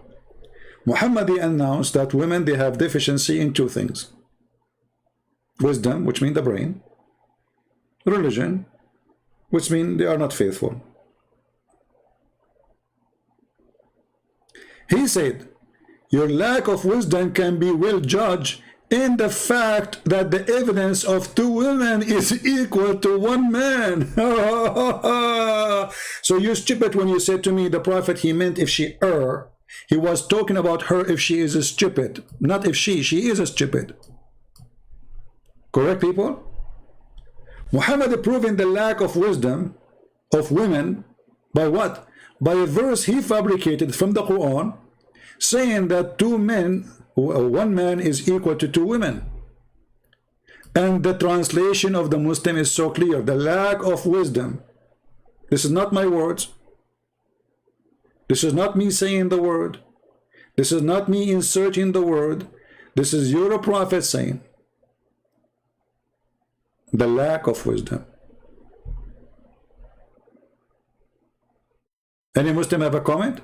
Muhammad announced that women, they have deficiency in two things. Wisdom, which means the brain. Religion, which means they are not faithful. He said, your lack of wisdom can be well judged in the fact that the evidence of two women is equal to one man. So you're stupid when you said to me, the Prophet, he meant if she err. He was talking about her if she is a stupid, not if she is a stupid. Correct, people? Muhammad proving the lack of wisdom of women by what? By a verse he fabricated from the Quran, saying that one man is equal to two women. And the translation of the Muslim is so clear. The lack of wisdom. This is not my words. This is not me saying the word. This is not me inserting the word. This is your Prophet saying. The lack of wisdom. Any Muslim have a comment?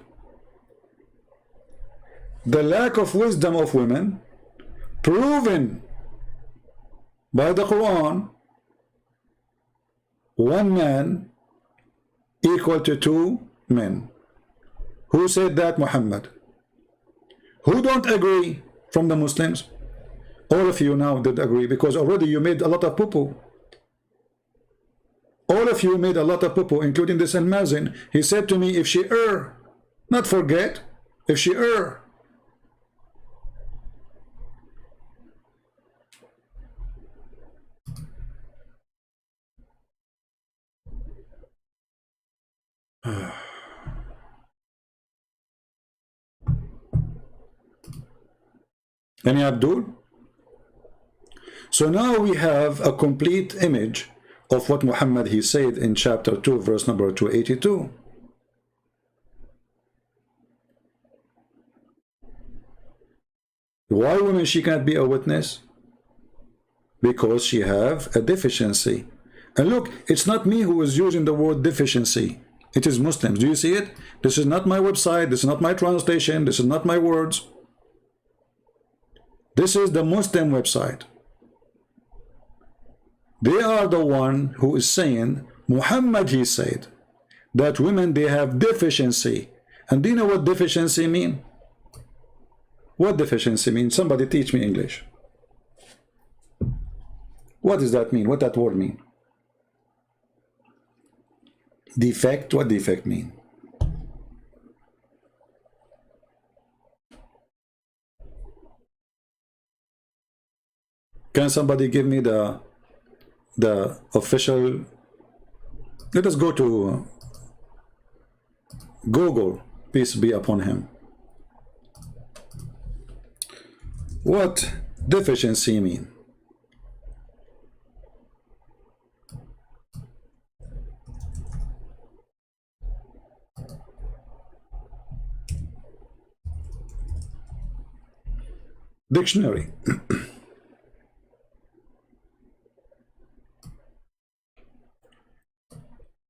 The lack of wisdom of women proven by the Quran, one man equal to two men. Who said that? Muhammad. Who don't agree from the Muslims? All of you now did agree, because already you made a lot of poo-poo. All of you made a lot of poo-poo, including this Al-Mazin. He said to me, if she err, not forget, if she err. Any Abdul? So now we have a complete image of what Muhammad he said in chapter 2, verse number 282. Why women she cannot be a witness? Because she have a deficiency. And look, it's not me who is using the word deficiency. It is Muslims. Do you see it? This is not my website. This is not my translation. This is not my words. This is the Muslim website. They are the one who is saying, Muhammad he said, that women they have deficiency. And do you know what deficiency mean? What deficiency mean? Somebody teach me English. What does that mean? What that word mean? Defect? What defect mean? Can somebody give me the official? Let us go to Google, peace be upon him. What deficiency mean? Dictionary.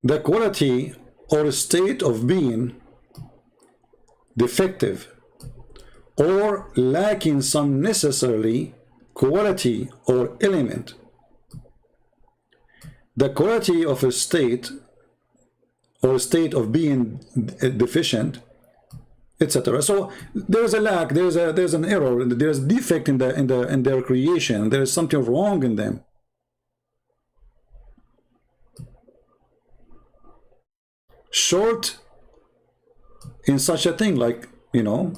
The quality or state of being defective or lacking some necessarily quality or element. The quality of a state or state of being deficient, etc. So there's a lack, there's an error, there's a defect in their creation, there is something wrong in them. Short in such a thing like, you know,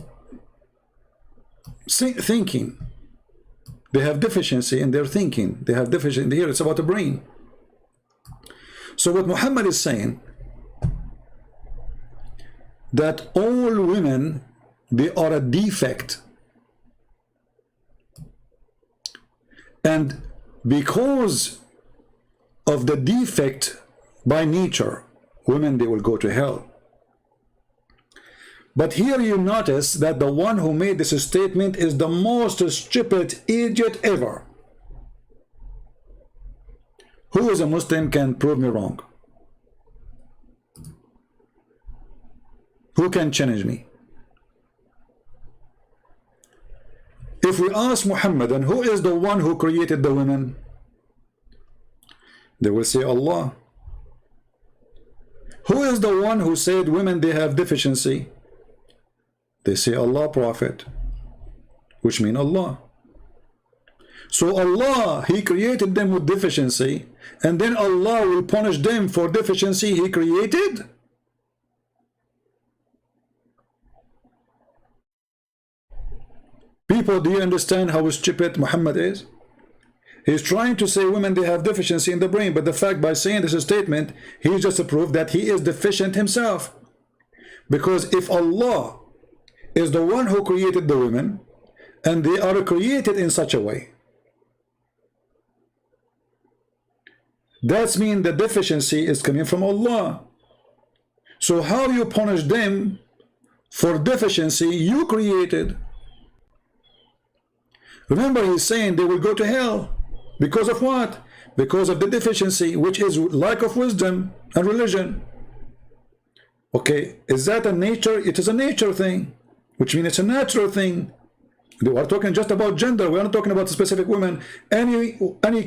thinking. They have deficiency in their thinking. They have deficiency here. It's about the brain. So what Muhammad is saying, that all women, they are a defect, and because of the defect by nature, women, they will go to hell. But here you notice that the one who made this statement is the most stupid idiot ever. Who is a Muslim can prove me wrong? Who can challenge me? If we ask Muhammad, and who is the one who created the women? They will say Allah. Who is the one who said women, they have deficiency? They say Allah, Prophet, which mean Allah. So Allah, He created them with deficiency, and then Allah will punish them for deficiency He created? People, do you understand how stupid Muhammad is? He's trying to say women, they have deficiency in the brain, but the fact by saying this statement, he just a proof that he is deficient himself. Because if Allah is the one who created the women, and they are created in such a way, that means the deficiency is coming from Allah. So how you punish them for deficiency you created? Remember, he's saying they will go to hell. Because of what? Because of the deficiency, which is lack of wisdom and religion. Okay, is that a nature? It is a nature thing, which means it's a natural thing. We are talking just about gender. We are not talking about specific women. Any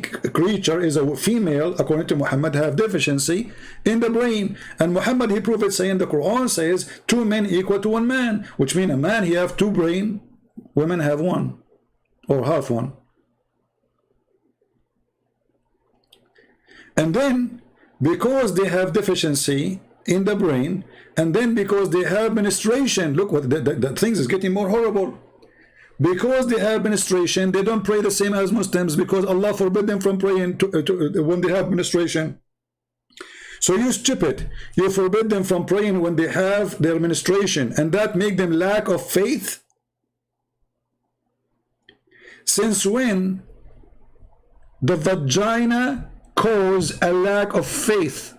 creature is a female, according to Muhammad, have deficiency in the brain. And Muhammad, he proved it, saying the Quran says 2 men equal to 1 man, which means a man, he have 2 brain, women have 1 or half 1. And then because they have deficiency in the brain, and then because they have menstruation, look what the things is getting more horrible. Because they have menstruation, they don't pray the same as Muslims, because Allah forbid them from praying when they have menstruation. So you stupid, you forbid them from praying when they have their menstruation, and that make them lack of faith? Since when the vagina cause a lack of faith?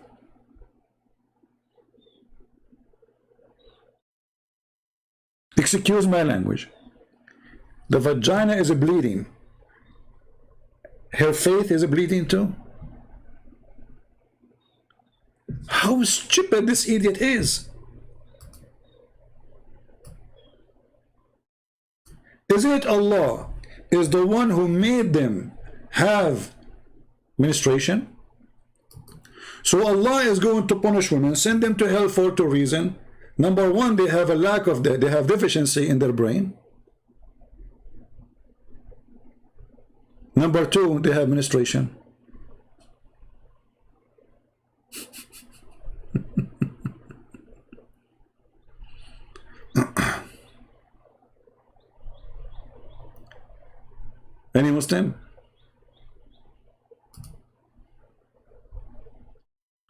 Excuse my language. The vagina is bleeding. Her faith is bleeding too. How stupid this idiot is. Is it Allah is the one who made them have menstruation? So Allah is going to punish women, send them to hell for 2 reasons. Number 1, they have a lack of they have deficiency in their brain. Number 2, they have menstruation. Any Muslim?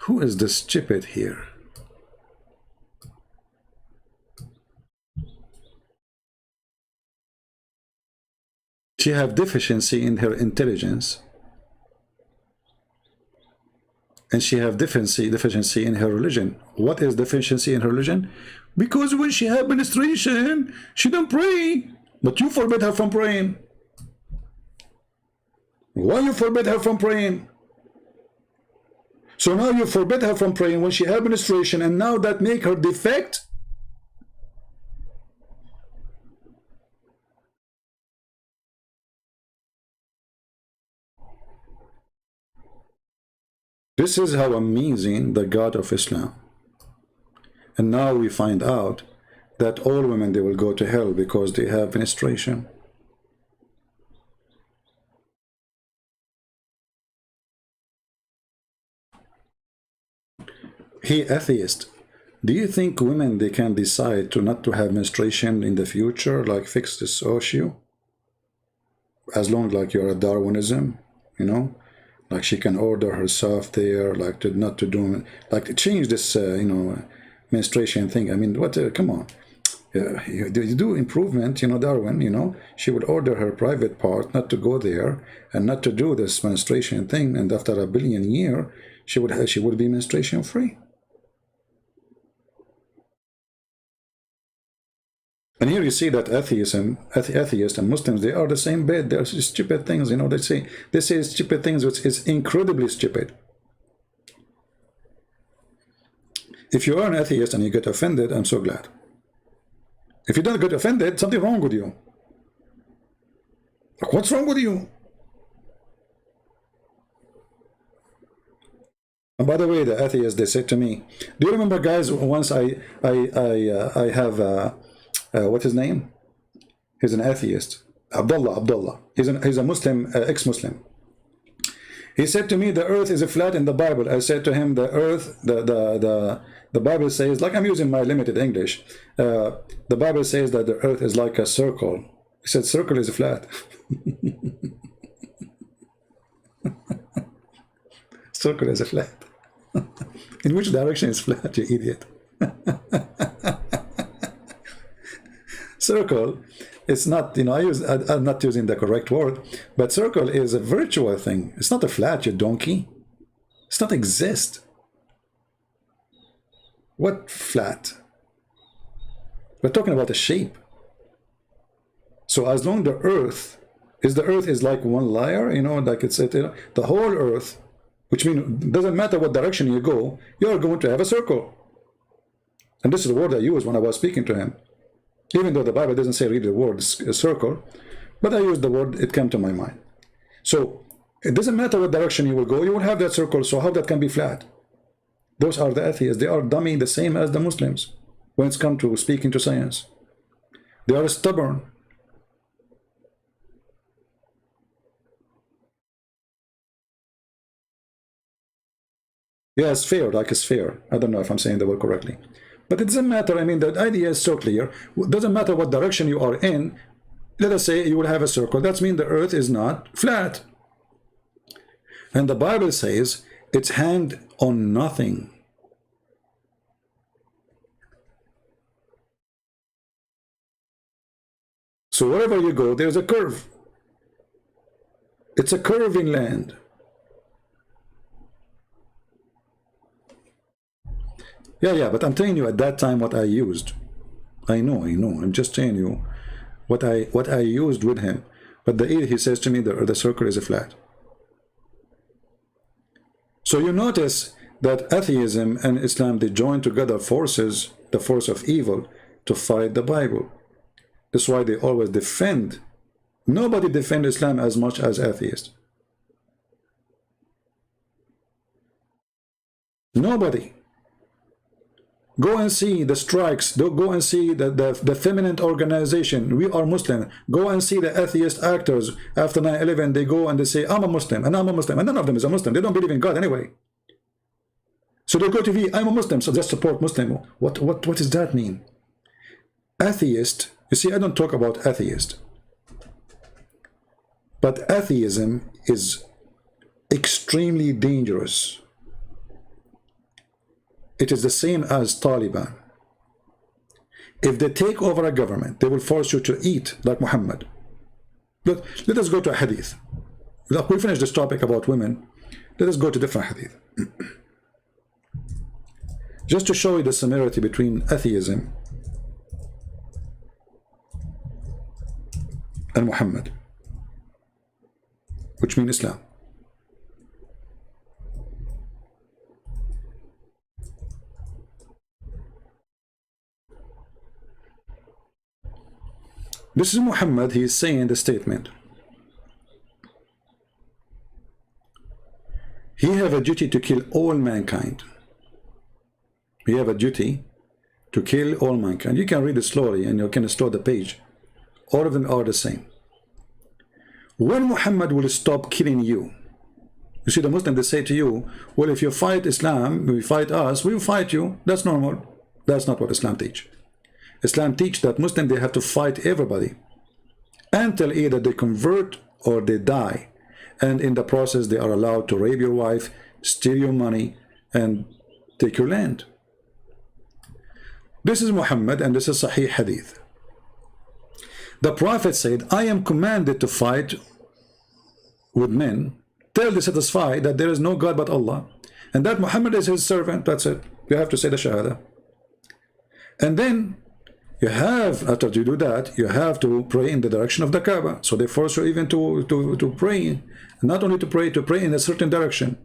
Who is the stupid here? She have deficiency in her intelligence, and she have deficiency in her religion. What is deficiency in her religion? Because when she have menstruation, she don't pray, but you forbid her from praying. Why you forbid her from praying? So now you forbid her from praying when she have menstruation, and now that make her defect. This is how amazing the God of Islam. And now we find out that all women, they will go to hell because they have menstruation. Hey, atheist, do you think women, they can decide to not to have menstruation in the future, like fix this issue? As long like you're a Darwinism, you know, like she can order herself there, like to not to do, like to change this, you know, menstruation thing. I mean, what? Come on, you do improvement, you know, Darwin. You know, she would order her private part not to go there and not to do this menstruation thing, and after a billion year, she would be menstruation free. And here you see that atheists and Muslims, they are the same bed. They are stupid things, you know. They say stupid things, which is incredibly stupid. If you are an atheist and you get offended, I'm so glad. If you don't get offended, something wrong with you. Like, what's wrong with you? And by the way, the atheists, they said to me, do you remember, guys, once I have what's his name? He's an atheist. Abdullah. He's a Muslim, ex-Muslim. He said to me, the earth is flat in the Bible. I said to him, the earth, the Bible says, like I'm using my limited English, the Bible says that the earth is like a circle. He said, circle is flat. Circle is flat. In which direction is flat, you idiot? Circle, it's not, you know, I'm not using the correct word, but circle is a virtual thing. It's not a flat, you donkey. It's not exist. What flat? We're talking about a shape. So as long the earth is like one layer, you know, like it's, you know, the whole earth, which means it doesn't matter what direction you go, you're going to have a circle. And this is the word I used when I was speaking to him. Even though the Bible doesn't say really the word circle, but I used the word, it came to my mind. So it doesn't matter what direction you will go, you will have that circle, so how that can be flat? Those are the atheists. They are dummy, the same as the Muslims when it's come to speaking to science. They are stubborn. Yeah, sphere, like a sphere. I don't know if I'm saying the word correctly. But it doesn't matter. I mean, the idea is so clear. It doesn't matter what direction you are in. Let us say you will have a circle. That means the earth is not flat. And the Bible says it's hanged on nothing. So wherever you go, there's a curve. It's a curve in land. Yeah, but I'm telling you at that time what I used. I know. I'm just telling you what I used with him. But he says to me the circle is a flat. So you notice that atheism and Islam, they join together forces, the force of evil, to fight the Bible. That's why they always defend. Nobody defends Islam as much as atheists. Nobody. Go and see the strikes. Go and see the feminine organization. We are Muslim. Go and see the atheist actors after 9/11. They go and they say, I'm a Muslim, and I'm a Muslim, and none of them is a Muslim. They don't believe in God anyway. So they go to me, I'm a Muslim, so just support Muslim. What does that mean? Atheist, you see, I don't talk about atheist. But atheism is extremely dangerous. It is the same as Taliban. If they take over a government, they will force you to eat like Muhammad. Let us go to a hadith. Look, we finished this topic about women. Let us go to different hadith. Just to show you the similarity between atheism and Muhammad, which means Islam. This is Muhammad. He is saying the statement. He have a duty to kill all mankind. He have a duty to kill all mankind. You can read it slowly and you can slow the page. All of them are the same. When Muhammad will stop killing you, you see the Muslim, they say to you, well, if you fight Islam, we fight us, we will fight you. That's normal. That's not what Islam teach. Islam teach that Muslim, they have to fight everybody until either they convert or they die. And in the process, they are allowed to rape your wife, steal your money, and take your land. This is Muhammad, and this is Sahih Hadith. The Prophet said, I am commanded to fight with men till they satisfy that there is no God but Allah, and that Muhammad is his servant. That's it. You have to say the Shahada. And then you have, after you do that, you have to pray in the direction of the Kaaba. So they force you even to pray, not only to pray in a certain direction.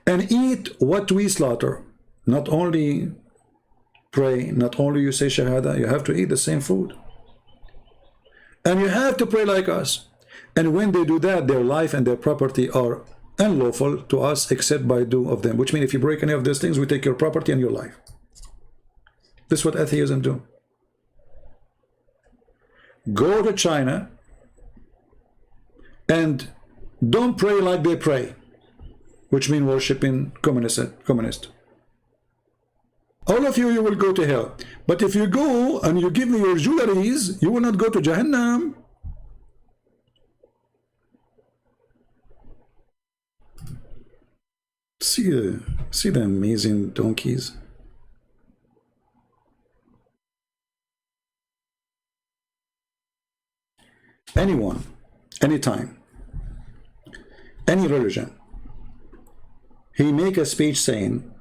And eat what we slaughter. Not only pray, not only you say Shahada, you have to eat the same food. And you have to pray like us. And when they do that, their life and their property are unlawful to us except by due of them. Which means if you break any of these things, we take your property and your life. This is what atheism do. Go to China and don't pray like they pray, which means worshiping communist. All of you, you will go to hell. But if you go and you give me your jewelries, you will not go to Jahannam. See the amazing donkeys. Anyone, anytime, any religion, he make a speech saying,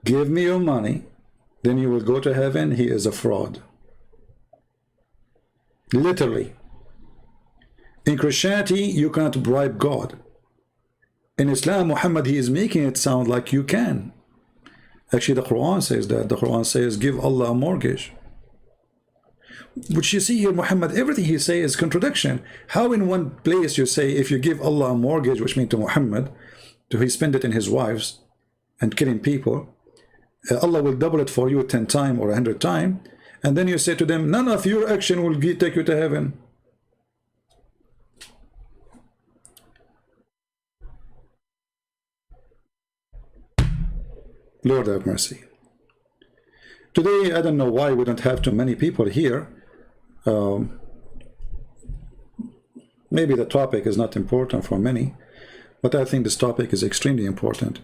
give me your money, then you will go to heaven, he is a fraud. Literally. In Christianity, you cannot bribe God. In Islam, Muhammad, he is making it sound like you can. Actually, the Quran says that. The Quran says, give Allah a mortgage. Which you see here, Muhammad, everything he says is contradiction. How in one place you say, if you give Allah a mortgage, which means to Muhammad, to he spend it in his wives and killing people, Allah will double it for you 10 times or 100 times, and then you say to them, none of your action will take you to heaven. Lord have mercy. Today, I don't know why we don't have too many people here. Maybe the topic is not important for many, but I think this topic is extremely important.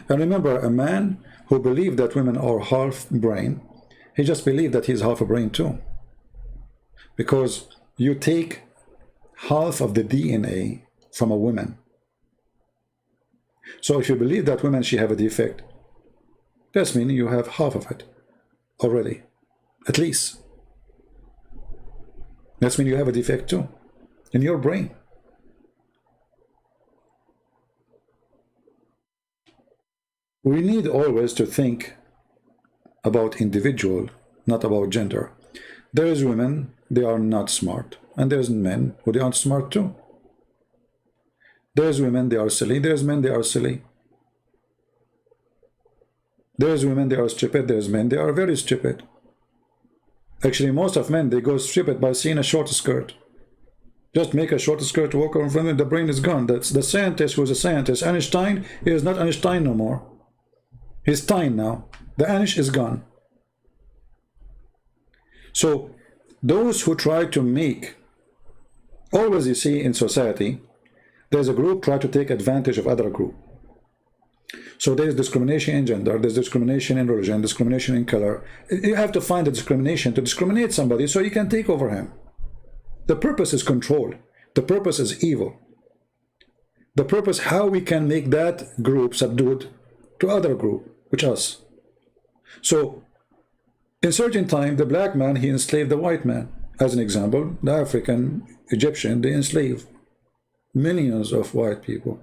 And remember, a man who believed that women are half brain, he just believed that he's half a brain too. Because you take half of the DNA from a woman. So if you believe that women, she have a defect, that's meaning you have half of it already, at least. That's mean you have a defect too in your brain. We need always to think about individual, not about gender. There is women, they are not smart, and there's men who they aren't smart too. There's women, they are silly. There's men, they are silly. There's women, they are stupid. There's men, they are very stupid. Actually, most of men, they go stupid by seeing a short skirt. Just make a short skirt, walk around in front of them, the brain is gone. That's the scientist who is a scientist. Einstein, he is not Einstein no more. He's Stein now. The Anish is gone. So, those who try to make, always you see in society, there's a group try to take advantage of other group. So there's discrimination in gender, there's discrimination in religion, discrimination in color. You have to find a discrimination to discriminate somebody so you can take over him. The purpose is control. The purpose is evil. The purpose how we can make that group subdued to other group, which us. So in certain time, the black man, he enslaved the white man. As an example, the African, Egyptian, they enslaved millions of white people.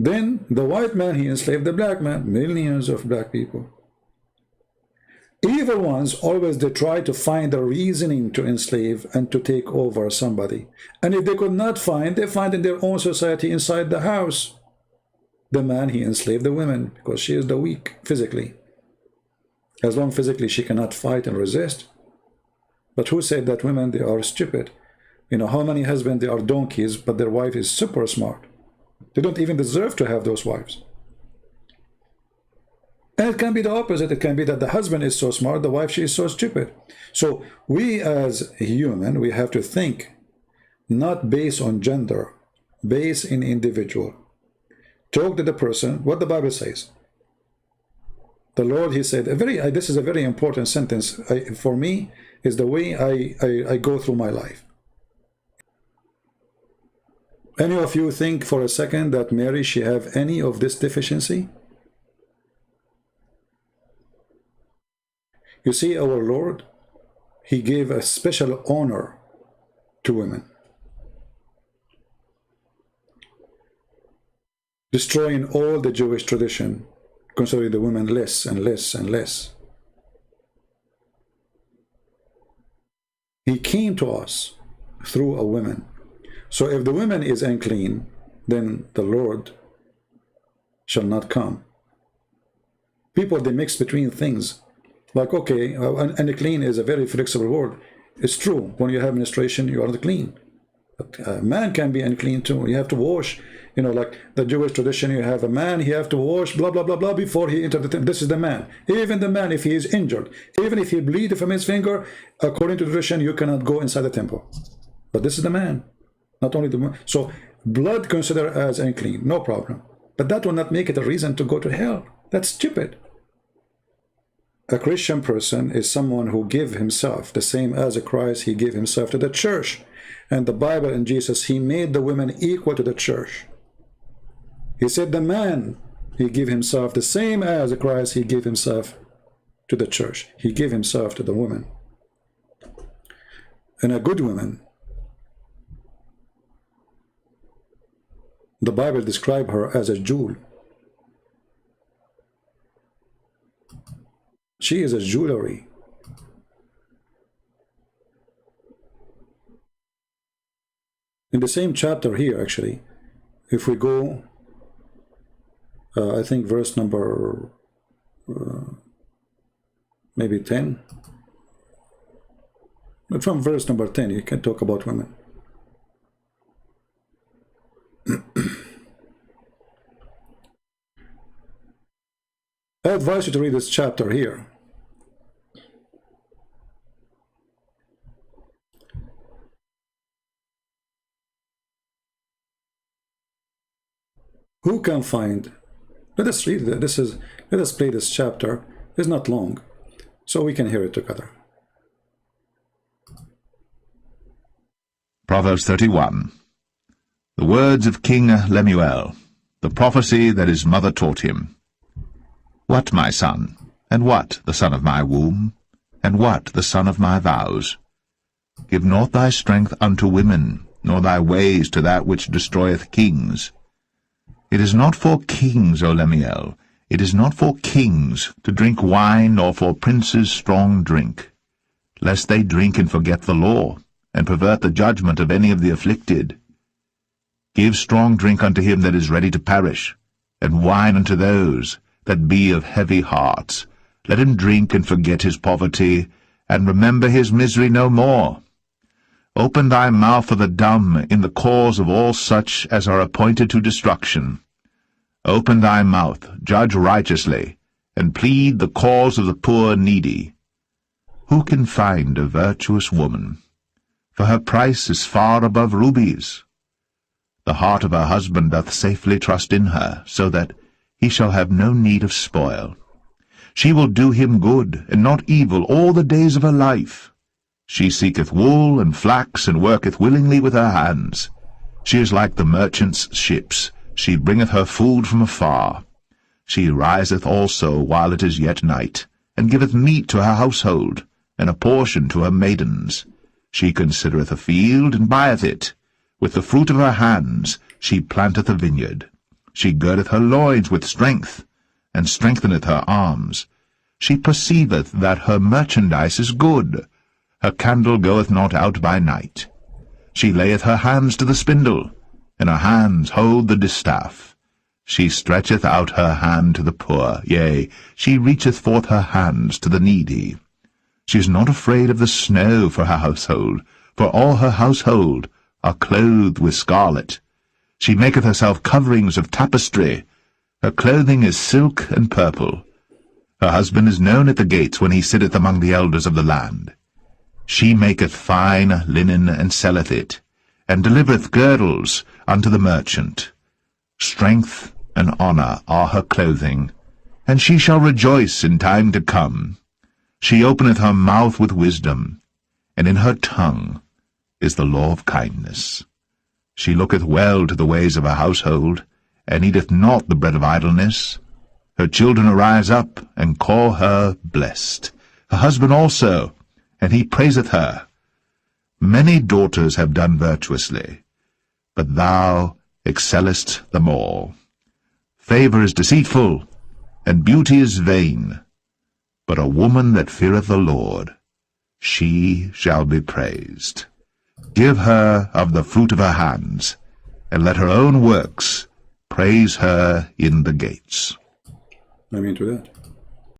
Then the white man, he enslaved the black man, millions of black people. Evil ones, always they try to find a reasoning to enslave and to take over somebody. And if they could not find, they find in their own society inside the house. The man, he enslaved the women because she is the weak physically. As long physically she cannot fight and resist. But who said that women, they are stupid? You know, how many husbands, they are donkeys, but their wife is super smart. They don't even deserve to have those wives. And it can be the opposite. It can be that the husband is so smart, the wife, she is so stupid. So we as human, we have to think not based on gender, based in individual. Talk to the person, what the Bible says. The Lord, he said, this is a very important sentence for me, is the way I go through my life. Any of you think for a second that Mary, she have any of this deficiency? You see, our Lord, he gave a special honor to women, destroying all the Jewish tradition, considering the women less and less and less. He came to us through a woman. So if the woman is unclean, then the Lord shall not come. People, they mix between things. Like, okay, unclean is a very flexible word. It's true. When you have menstruation, you are unclean. But a man can be unclean too. You have to wash. You know, like the Jewish tradition, you have a man, he have to wash, blah, blah, blah, blah, before he entered the temple. This is the man. Even the man, if he is injured, even if he bleeds from his finger, according to tradition, you cannot go inside the temple. But this is the man. Not only the man. So blood considered as unclean, no problem. But that will not make it a reason to go to hell. That's stupid. A Christian person is someone who gives himself, the same as a Christ, he gave himself to the church. And the Bible and Jesus, he made the women equal to the church. He said the man, he gave himself the same as a Christ, he gave himself to the church. He gave himself to the woman. And a good woman, the Bible describes her as a jewel. She is a jewelry. In the same chapter here, actually, if we go, I think verse number maybe 10. But from verse number 10, you can talk about women. I advise you to read this chapter here. Who can find? Let us read this. Let us play this chapter. It's not long, so we can hear it together. Proverbs 31. The words of King Lemuel, the prophecy that his mother taught him. What, my son, and what, the son of my womb, and what, the son of my vows? Give not thy strength unto women, nor thy ways to that which destroyeth kings. It is not for kings, O Lemuel, it is not for kings to drink wine, nor for princes strong drink, lest they drink and forget the law, and pervert the judgment of any of the afflicted. Give strong drink unto him that is ready to perish, and wine unto those that be of heavy hearts. Let him drink and forget his poverty, and remember his misery no more. Open thy mouth for the dumb in the cause of all such as are appointed to destruction. Open thy mouth, judge righteously, and plead the cause of the poor needy. Who can find a virtuous woman? For her price is far above rubies. The heart of her husband doth safely trust in her, so that he shall have no need of spoil. She will do him good, and not evil, all the days of her life. She seeketh wool and flax, and worketh willingly with her hands. She is like the merchant's ships. She bringeth her food from afar. She riseth also while it is yet night, and giveth meat to her household, and a portion to her maidens. She considereth a field, and buyeth it. With the fruit of her hands she planteth a vineyard. She girdeth her loins with strength, and strengtheneth her arms. She perceiveth that her merchandise is good. Her candle goeth not out by night. She layeth her hands to the spindle, and her hands hold the distaff. She stretcheth out her hand to the poor, yea, she reacheth forth her hands to the needy. She is not afraid of the snow for her household, for all her household are clothed with scarlet. She maketh herself coverings of tapestry. Her clothing is silk and purple. Her husband is known at the gates when he sitteth among the elders of the land. She maketh fine linen and selleth it, and delivereth girdles unto the merchant. Strength and honour are her clothing, and she shall rejoice in time to come. She openeth her mouth with wisdom, and in her tongue is the law of kindness. She looketh well to the ways of her household, and eateth not the bread of idleness. Her children arise up, and call her blessed. Her husband also, and he praiseth her. Many daughters have done virtuously, but thou excellest them all. Favour is deceitful, and beauty is vain, but a woman that feareth the Lord, she shall be praised. Give her of the fruit of her hands, and let her own works praise her in the gates. I mean to that.